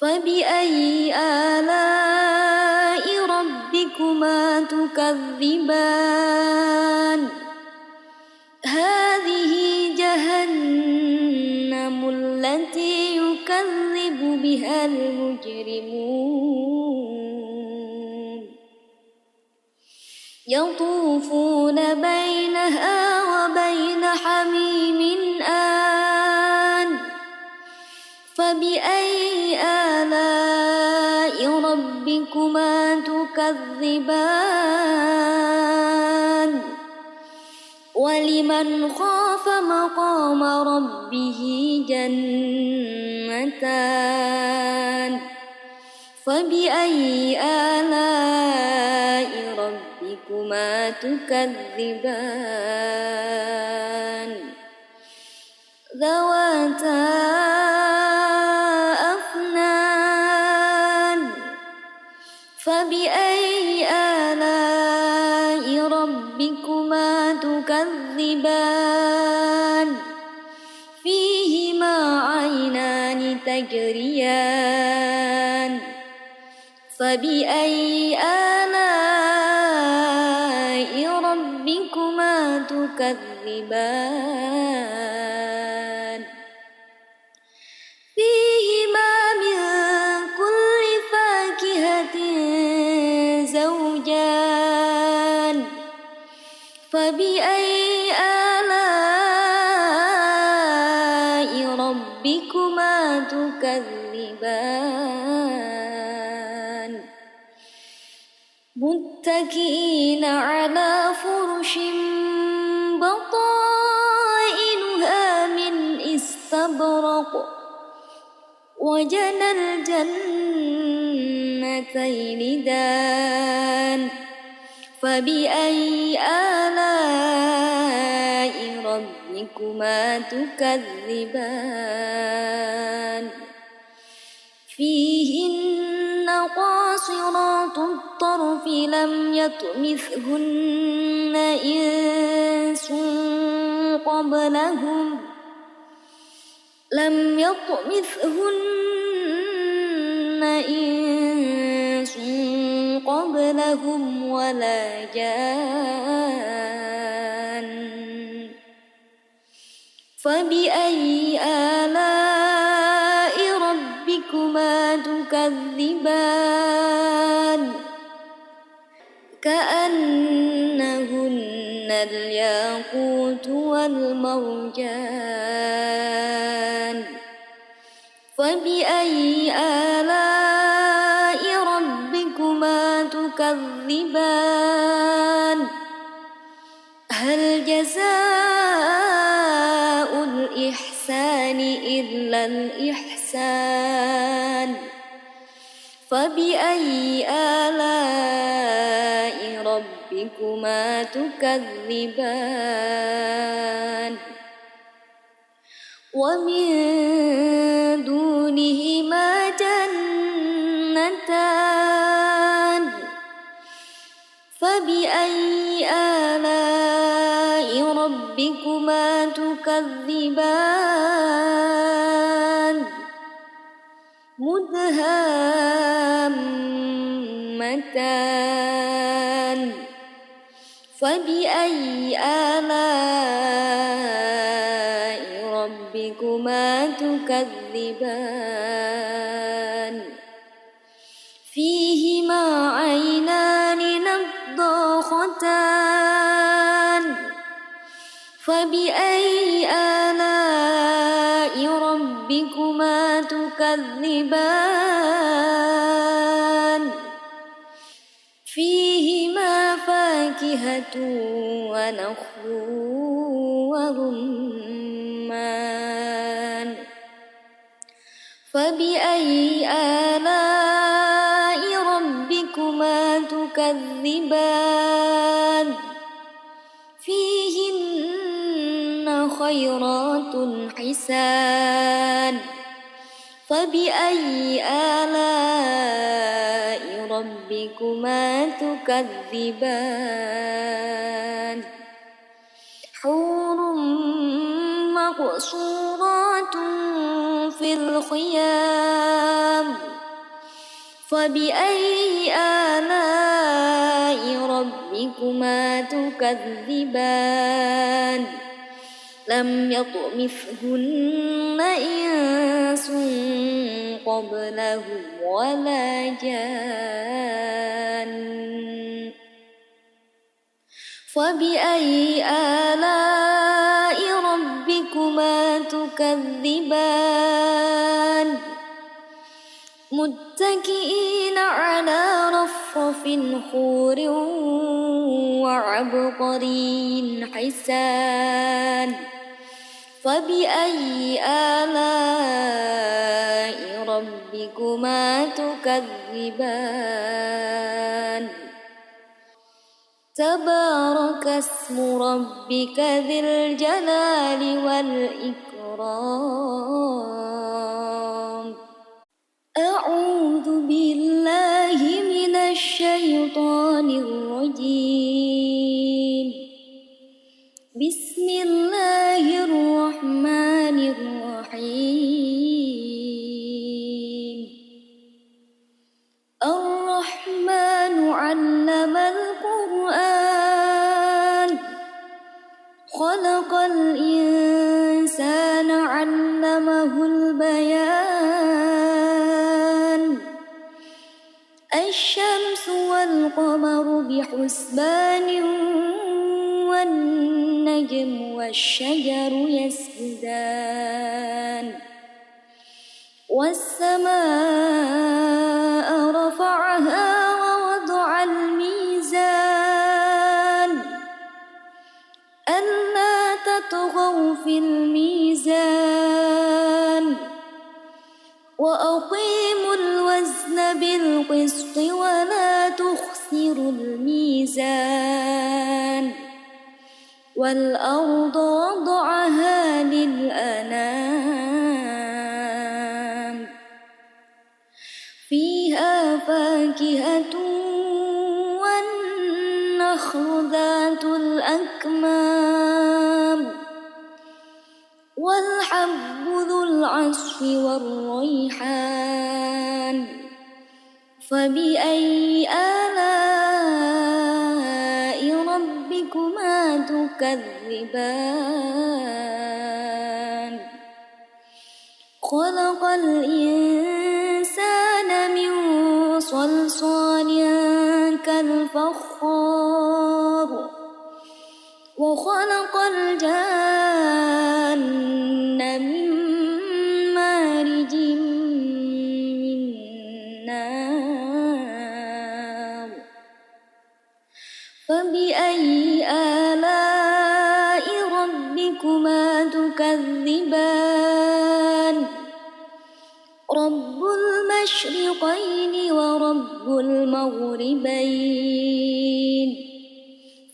فبأي آلاء ربكما تكذبان هذه جهنم التي يكذب بها المجرمون يطوفون بينها وبين حميم آن فبأي آلاء ربكما تكذبان ولمن خاف مقام ربه جنتان فبأي آلاء ربكما تكذبان ذواتا أفنان فبأي آلاء ربكما تكذبان فيهما عينان تجريان فبأي آلاء ربكما تكذبان فيهما من كل فاكهة زوجان فبأي آلاء ربكما تكذبان متكئين على فرش بطائنها من استبرق وجنى الجنتين دان فبأي آلاء ربكما تكذبان فيهن قاصرات الطرف لم يطمثهن إنس قبلهم ولا جان فبأي آلاء ربكما تكذبان كأنهن الياقوت والمرجان فبأي آلاء ربكما تكذبان هل جزاء الإحسان إلا الإحسان فبأي آلاء ربكما تكذبان ومن دونهما جنتان فبأي آلاء ربكما تكذبان مدهامتان فبأي آلاء ربكما تكذبان فيهما عينان نضاختان فبأي آلاء ربكما تكذبان فيهما فاكهة ونخل ورمان فبأي آلاء ربكما تكذبان فيهن خيرات حسان فبأي آلاء ربكما تكذبان حور مقصورات في الخيام فبأي آلاء ربكما تكذبان لم يطمثهن إنس قبلهم ولا جان فبأي آلاء ربكما تكذبان متكئين على رفرف خور وعبقري حسان فبأي آلاء ربكما تكذبان تبارك اسم ربك ذي الجلال والإكرام أعوذ بالله من الشيطان الرجيم بسم الله الرحمن الرحيم الرحمن علم القرآن خلق الإنسان علمه البيان الشمس والقمر بحسبان والنجم والشجر يسجدان والسماء رفعها ووضع الميزان ألا تطغوا في الميزان وأقيموا الوزن بالقسط ولا تخسروا الميزان والأرض وضعها للأنام فيها فاكهة والنخل ذات الأكمام والحب ذو العصف والريحان فبأي آلاء ربكما تكذبان خلق الإنسان من صلصال كالفخار وخلق الجان من مارج من نار فبأي آلاء ربكما تكذبان رب المشرقين ورب المغربين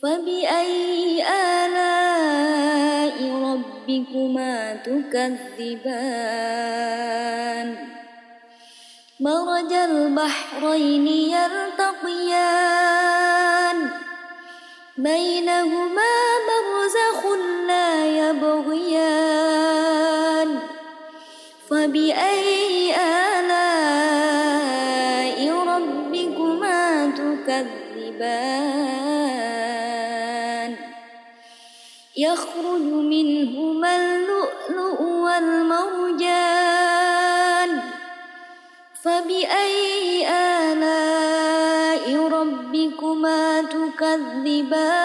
فبأي آلاء ربكما تكذبان مرج البحرين يلتقيان بينهما برزخ لا يبغيان فبأي آلاء ربكما تكذبان يخرج منهما اللؤلؤ والمرجان فبأي آلاء ربكما تكذبان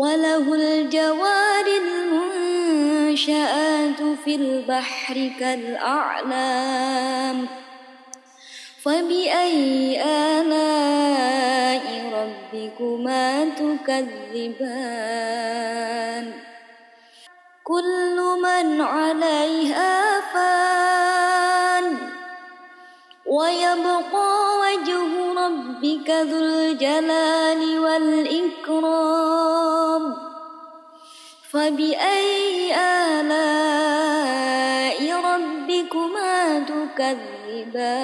وله الجوار المنشآت في البحر كالأعلام فبأي آلاء ربكما تكذبان كل من عليها فان ويبقى وجه ربك ذو الجلال والإكرام فبأي آلاء ربكما تكذبان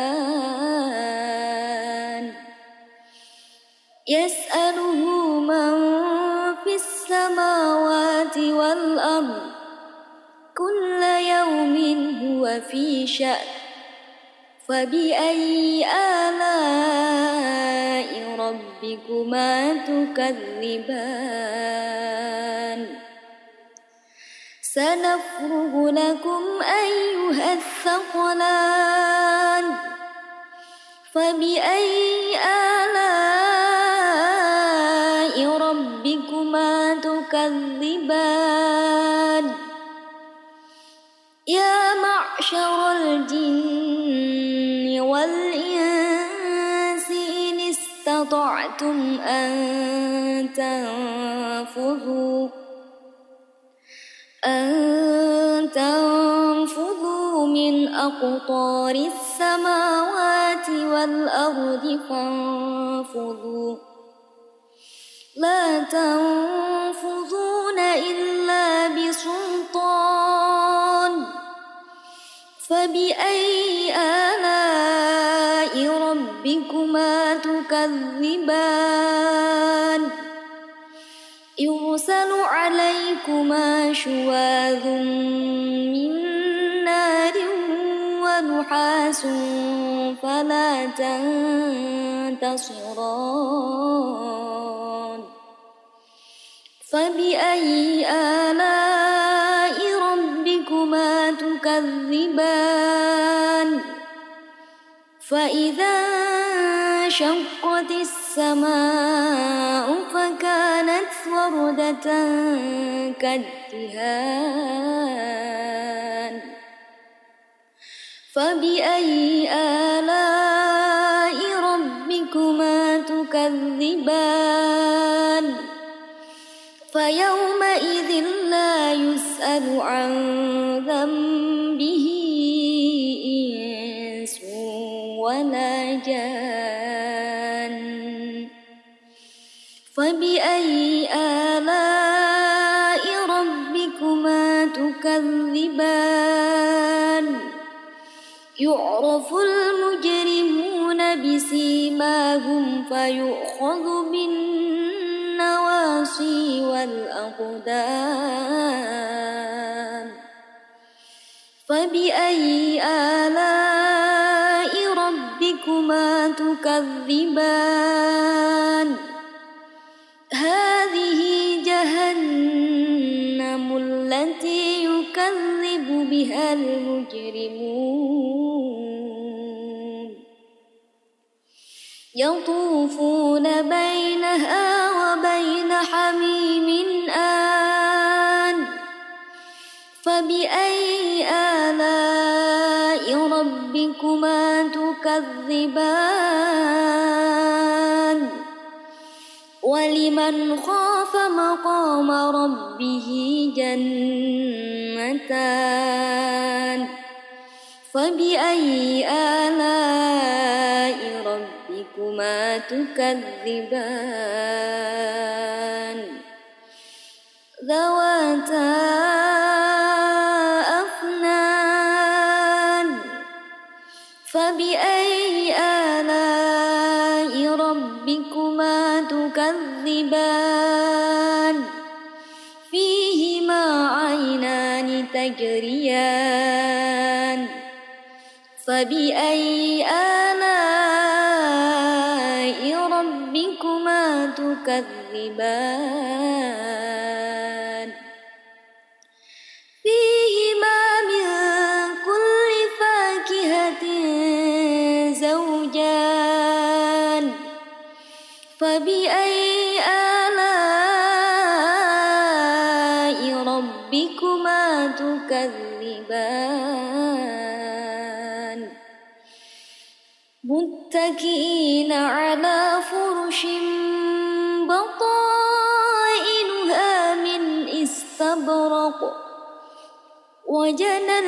يسأله من في السماوات والأرض كل يوم هو في شأن فبأي آلاء ربكما تكذبان سنفرغ لكم أيها الثقلان فبأي آلاء ربكما تكذبان يا معشر الجن والإنس إن استطعتم أن تنفذوا من أقطار السماوات والأرض فانفذوا لا تنفذون إلا بسلطان فبأي آلاء ربكما تكذبان يرسل عليكما شواظ من نار ونحاس فلا تنتصران فبأي آلاء ربكما تكذبان فإذا انشقت السماء فكانت وردة كالدهان فبأي آلاء ربكما تكذبان فيومئذ لا يسأل عن ذنبه إنس ولا جان فبأي آلاء ربكما تكذبان يعرف المجرمون بسيماهم فيؤخذ بالنواصي والأقدام فبأي آلاء ربكما تكذبان هذه جهنم التي يكذب بها المجرمون يطوفون بينها وبين حميم آن فبأي آلاء ربكما تكذبان ولمن خاف مقام ربه جنتان فبأي آلاء ربكما تكذبان ذواتا أفنان فبأي آلاء ربكما تكذبان فيهما عينان تجريان فبأي آلاء ربكما تكذبان فيهما من كل فاكهة زوجان فبأي آلاء متكئين على فرش بطائنها من استبرق وجنى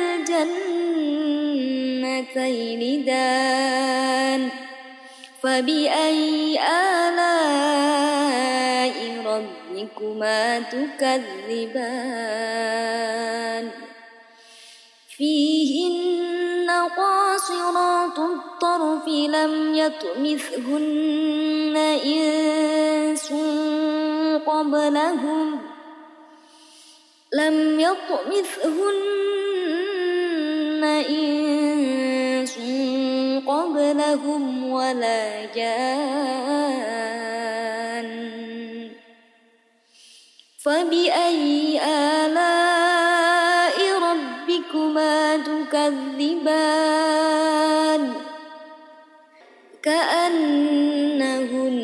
الجنتين دان فبأي آلاء ربكما تكذبان فيهن قاصرات الطرف لم يطمثهن إنس قبلهم ولا جان فبأي آلاء ربكما تكذبان كأنهن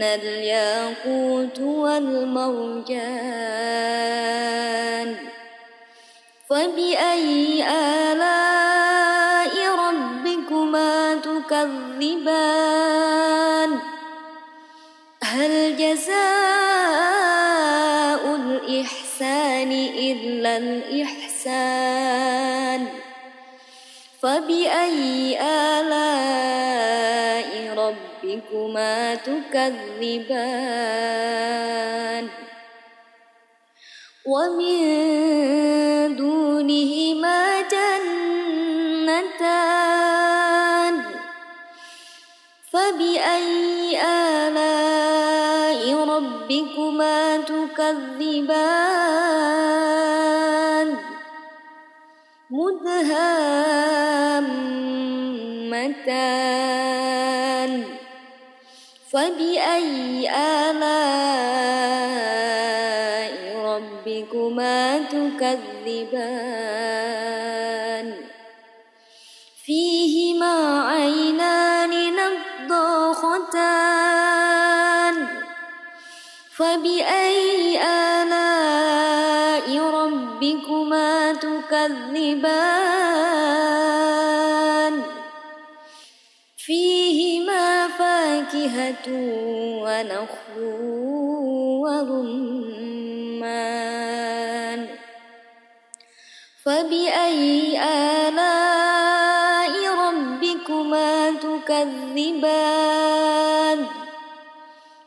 الياقوت والمرجان فبأي آلاء ربكما تكذبان هل جزاء الإحسان إلا الإحسان فبأي آلاء ربكما تكذبان ومن دونهما جنتان فبأي آلاء ربكما تكذبان مدهامتان فبأي آلاء ربكما تكذبان فيهما عينان نضاختان فبأي آلاء ربكما تكذبان فيهما فاكهة ونخل ورمان فبأي آلاء ربكما تكذبان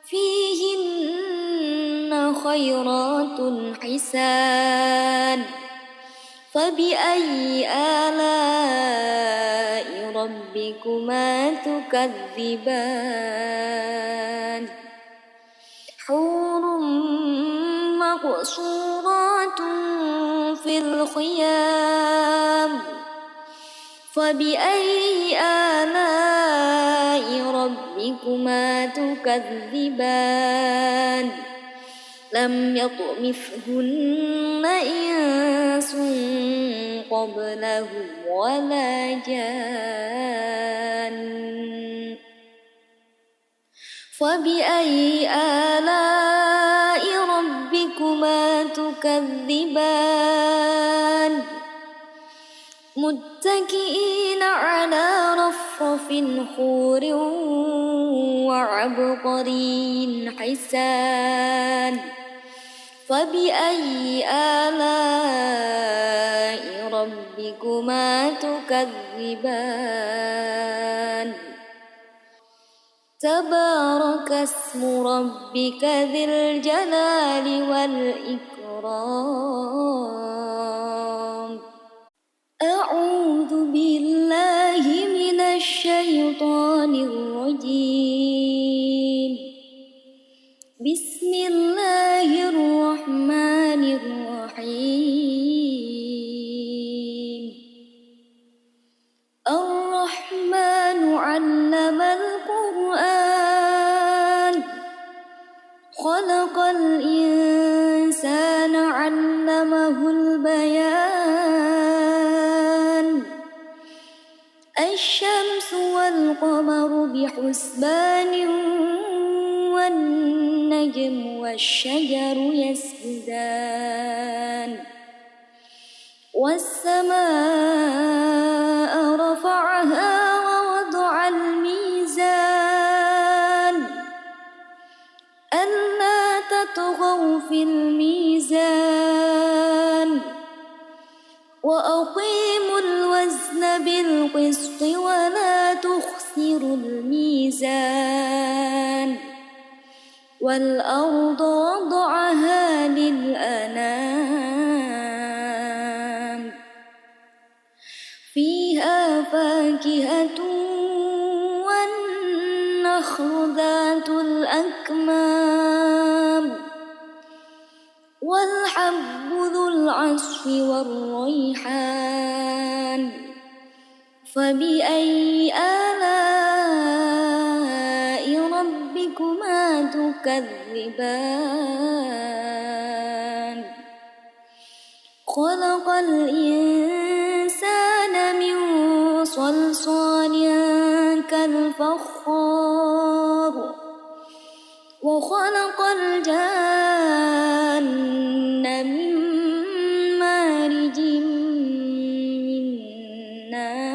فيهن خيرات حسان فبأي آلاء ربكما تكذبان حور مقصورات في الخيام فبأي آلاء ربكما تكذبان لم يطمثهن إنس قبلهم ولا جان فبأي آلاء ربكما تكذبان متكئين على رفرف خور وعبقري حسان فبأي آلاء ربكما تكذبان تبارك اسم ربك ذي الجلال والإكرام أعوذ بالله من الشيطان الرجيم بسم الله الرحمن الرحيم الرحمن علم القرآن خلق الإنسان علمه البيان الشمس والقمر بحسبان والنجم والشجر يسجدان والسماء رفعها ووضع الميزان تطغوا في الميزان وأقيموا الوزن بالقسط ولا تخسروا الميزان والأرض وضعها للأنام فيها فاكهة والنخل ذات الأكمام والحب ذو العصف والريحان فبأي آلاء ربكما تكذبان خلق الإنسان من صلصال كالفخار وخلق الجان من مارج من نار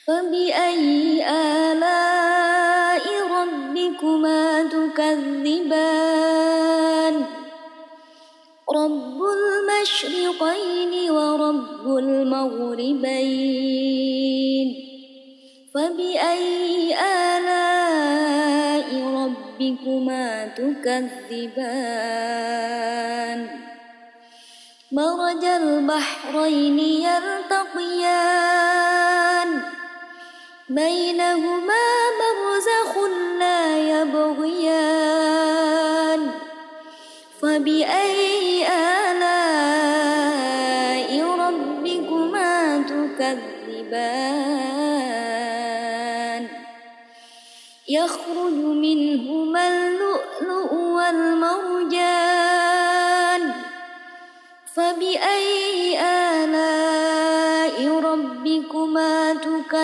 فبأي آلاء ربكما تكذبان رب المشرقين ورب المغربين فبأي آلاء ربكما تكذبان مرج البحرين يلتقيان بينهما برزخ لا يبغيان فبأي آلاء ربكما تكذبان يخرج منهما اللؤلؤ والمرجان فبأي آلاء ربكما تكذبان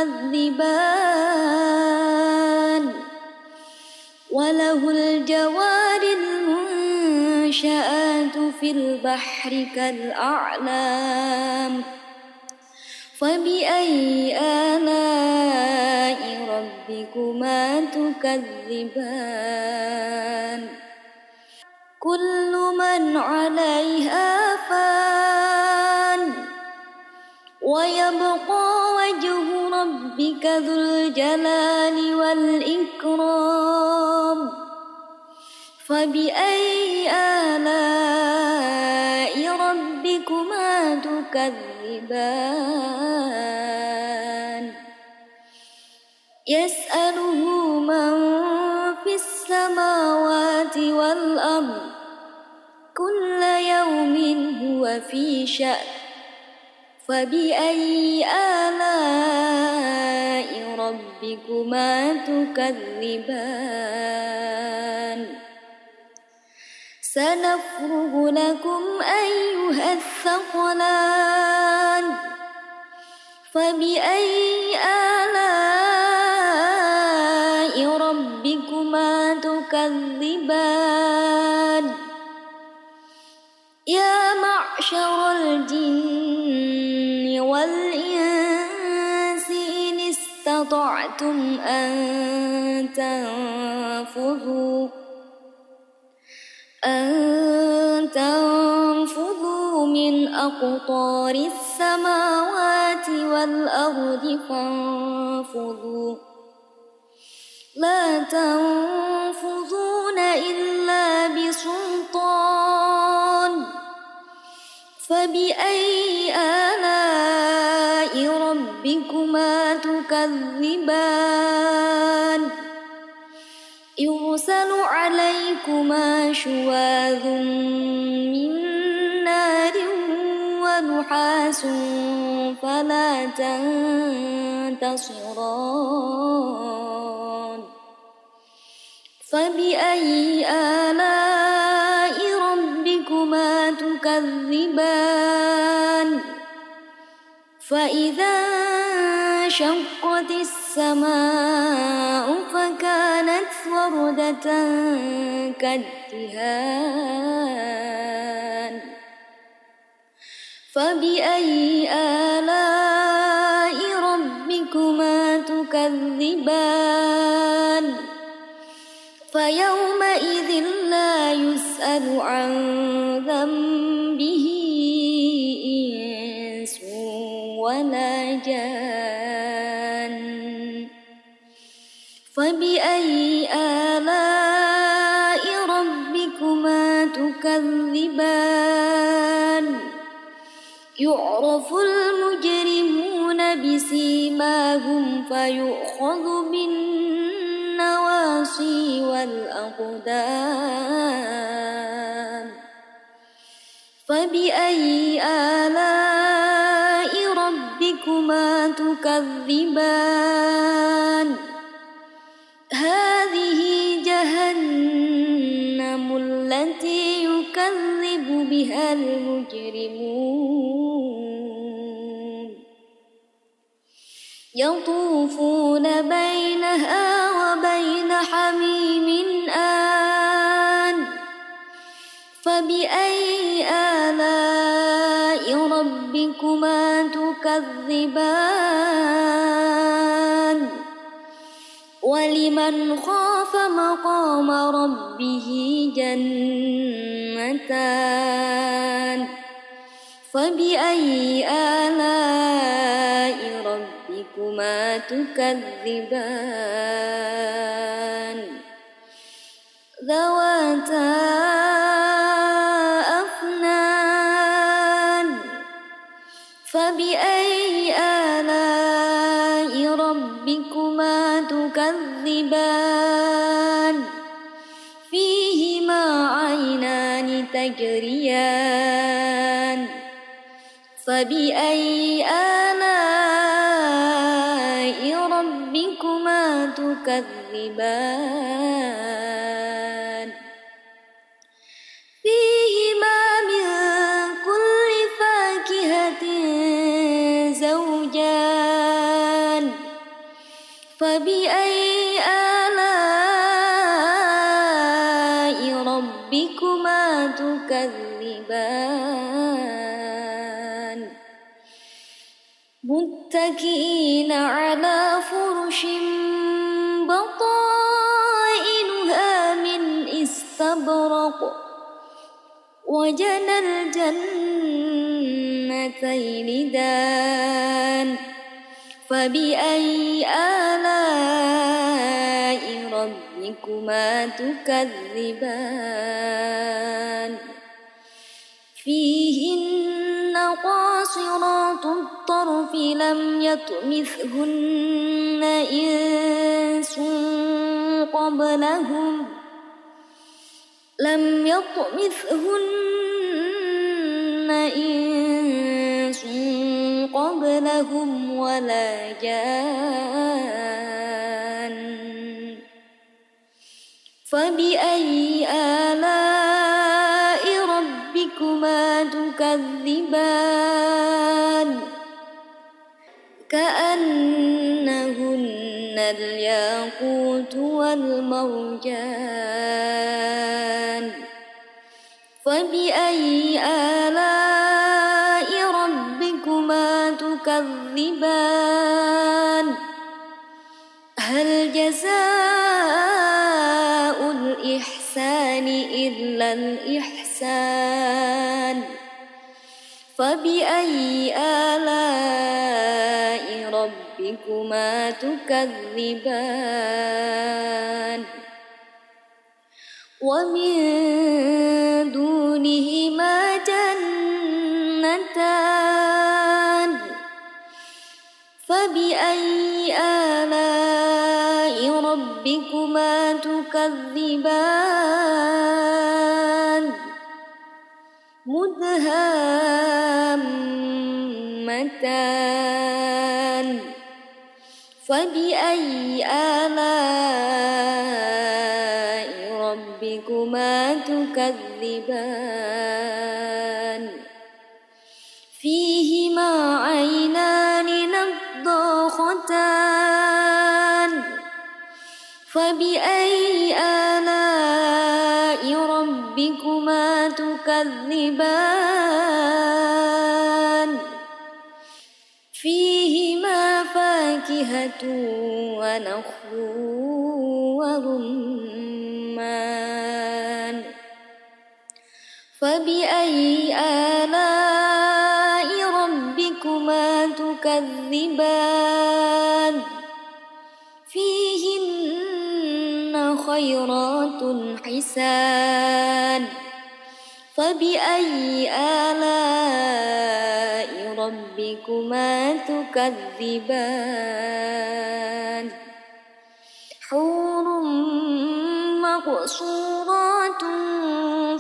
وله الجوار المنشآت في البحر كالأعلام فبأي آلاء ربكما تكذبان كل من عليها فان ويبقى وجه ربك ذو الجلال والإكرام فبأي آلاء ربكما تكذبان يسأله من في السماوات والأرض كل يوم هو في شأن فبأي آلاء ربكما تكذبان سنفرغ لكم أيها الثقلان فبأي آلاء ربكما تكذبان يا معشر الجن والإنس إن استطعتم أن تنفذوا من أقطار السماوات والأرض فانفذوا لا تنفذون إلا بسلطان فبأي آلاء ربكما تكذبان يرسل عليكما شواظ من نار ونحاس فلا تنتصران فبأي آلاء ربكما تكذبان فإذا انشقت السماء فكانت وردة كالدهان فبأي آلاء ربكما تكذبان فيومئذ لا يسأل عن ذنبه إنس ولا جان فبأي آلاء ربكما تكذبان يعرف المجرمون بسيماهم فيؤخذ بالنواصي والأقدام فبأي آلاء ربكما تكذبان هذه جهنم التي يكذب بها المجرمون يطوفون بينها وبين حميم آن فبأي آلاء ربكما تكذبان ولمن خاف مقام ربه جنتان فبأي آلاء ربكما تكذبان ذواتا أفنان فبأي آلاء ربكما تكذبان فيهما عينان تجريان فبأي آلاء ربكما تكذبان فيهما من كل فاكهة زوجان فبأي آلاء ربكما تكذبان متكئين على فرش بطائنها من استبرق وجنى الجنتين دان فبأي آلاء ربكما تكذبان فيهن قاصرات الطرف لم يطمثهن إنس قبلهم ولا جان فبأي آلاء ربكما تكذبان كأنهن الياقوت والمرجان فبأي آلاء ربكما تكذبان هل جزاء الإحسان إلا الإحسان فبأي آلاء ربكما تكذبان ومن دونهما جنتان فبأي آلاء ربكما تكذبان مدهامتان فبأي آلاء ربكما تكذبان فيهما عينان نضاختان فبأي آلاء ربكما تكذبان فيهما فاكهة ونخل ورمان فبأي آلاء ربكما تكذبان فيهن خيرات حسان فبأي آلاء ربكما تكذبان حور مقصورات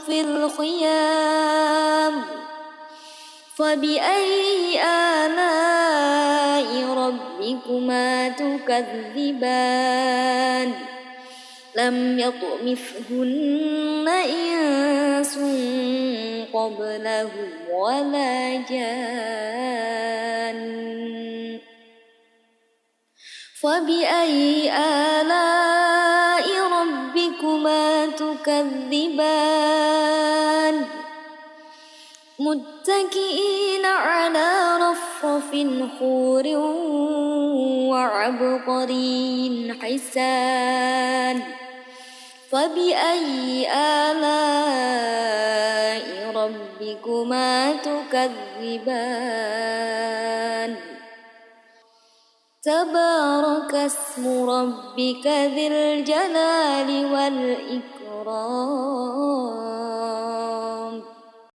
في الخيام فبأي آلاء ربكما تكذبان لم يطمثهن إنس قبلهم ولا جان فبأي آلاء ربكما تكذبان متكئين على رفرف خور وعبقري حسان فبأي آلاء ربكما تكذبان تبارك اسم ربك ذي الجلال والإكرام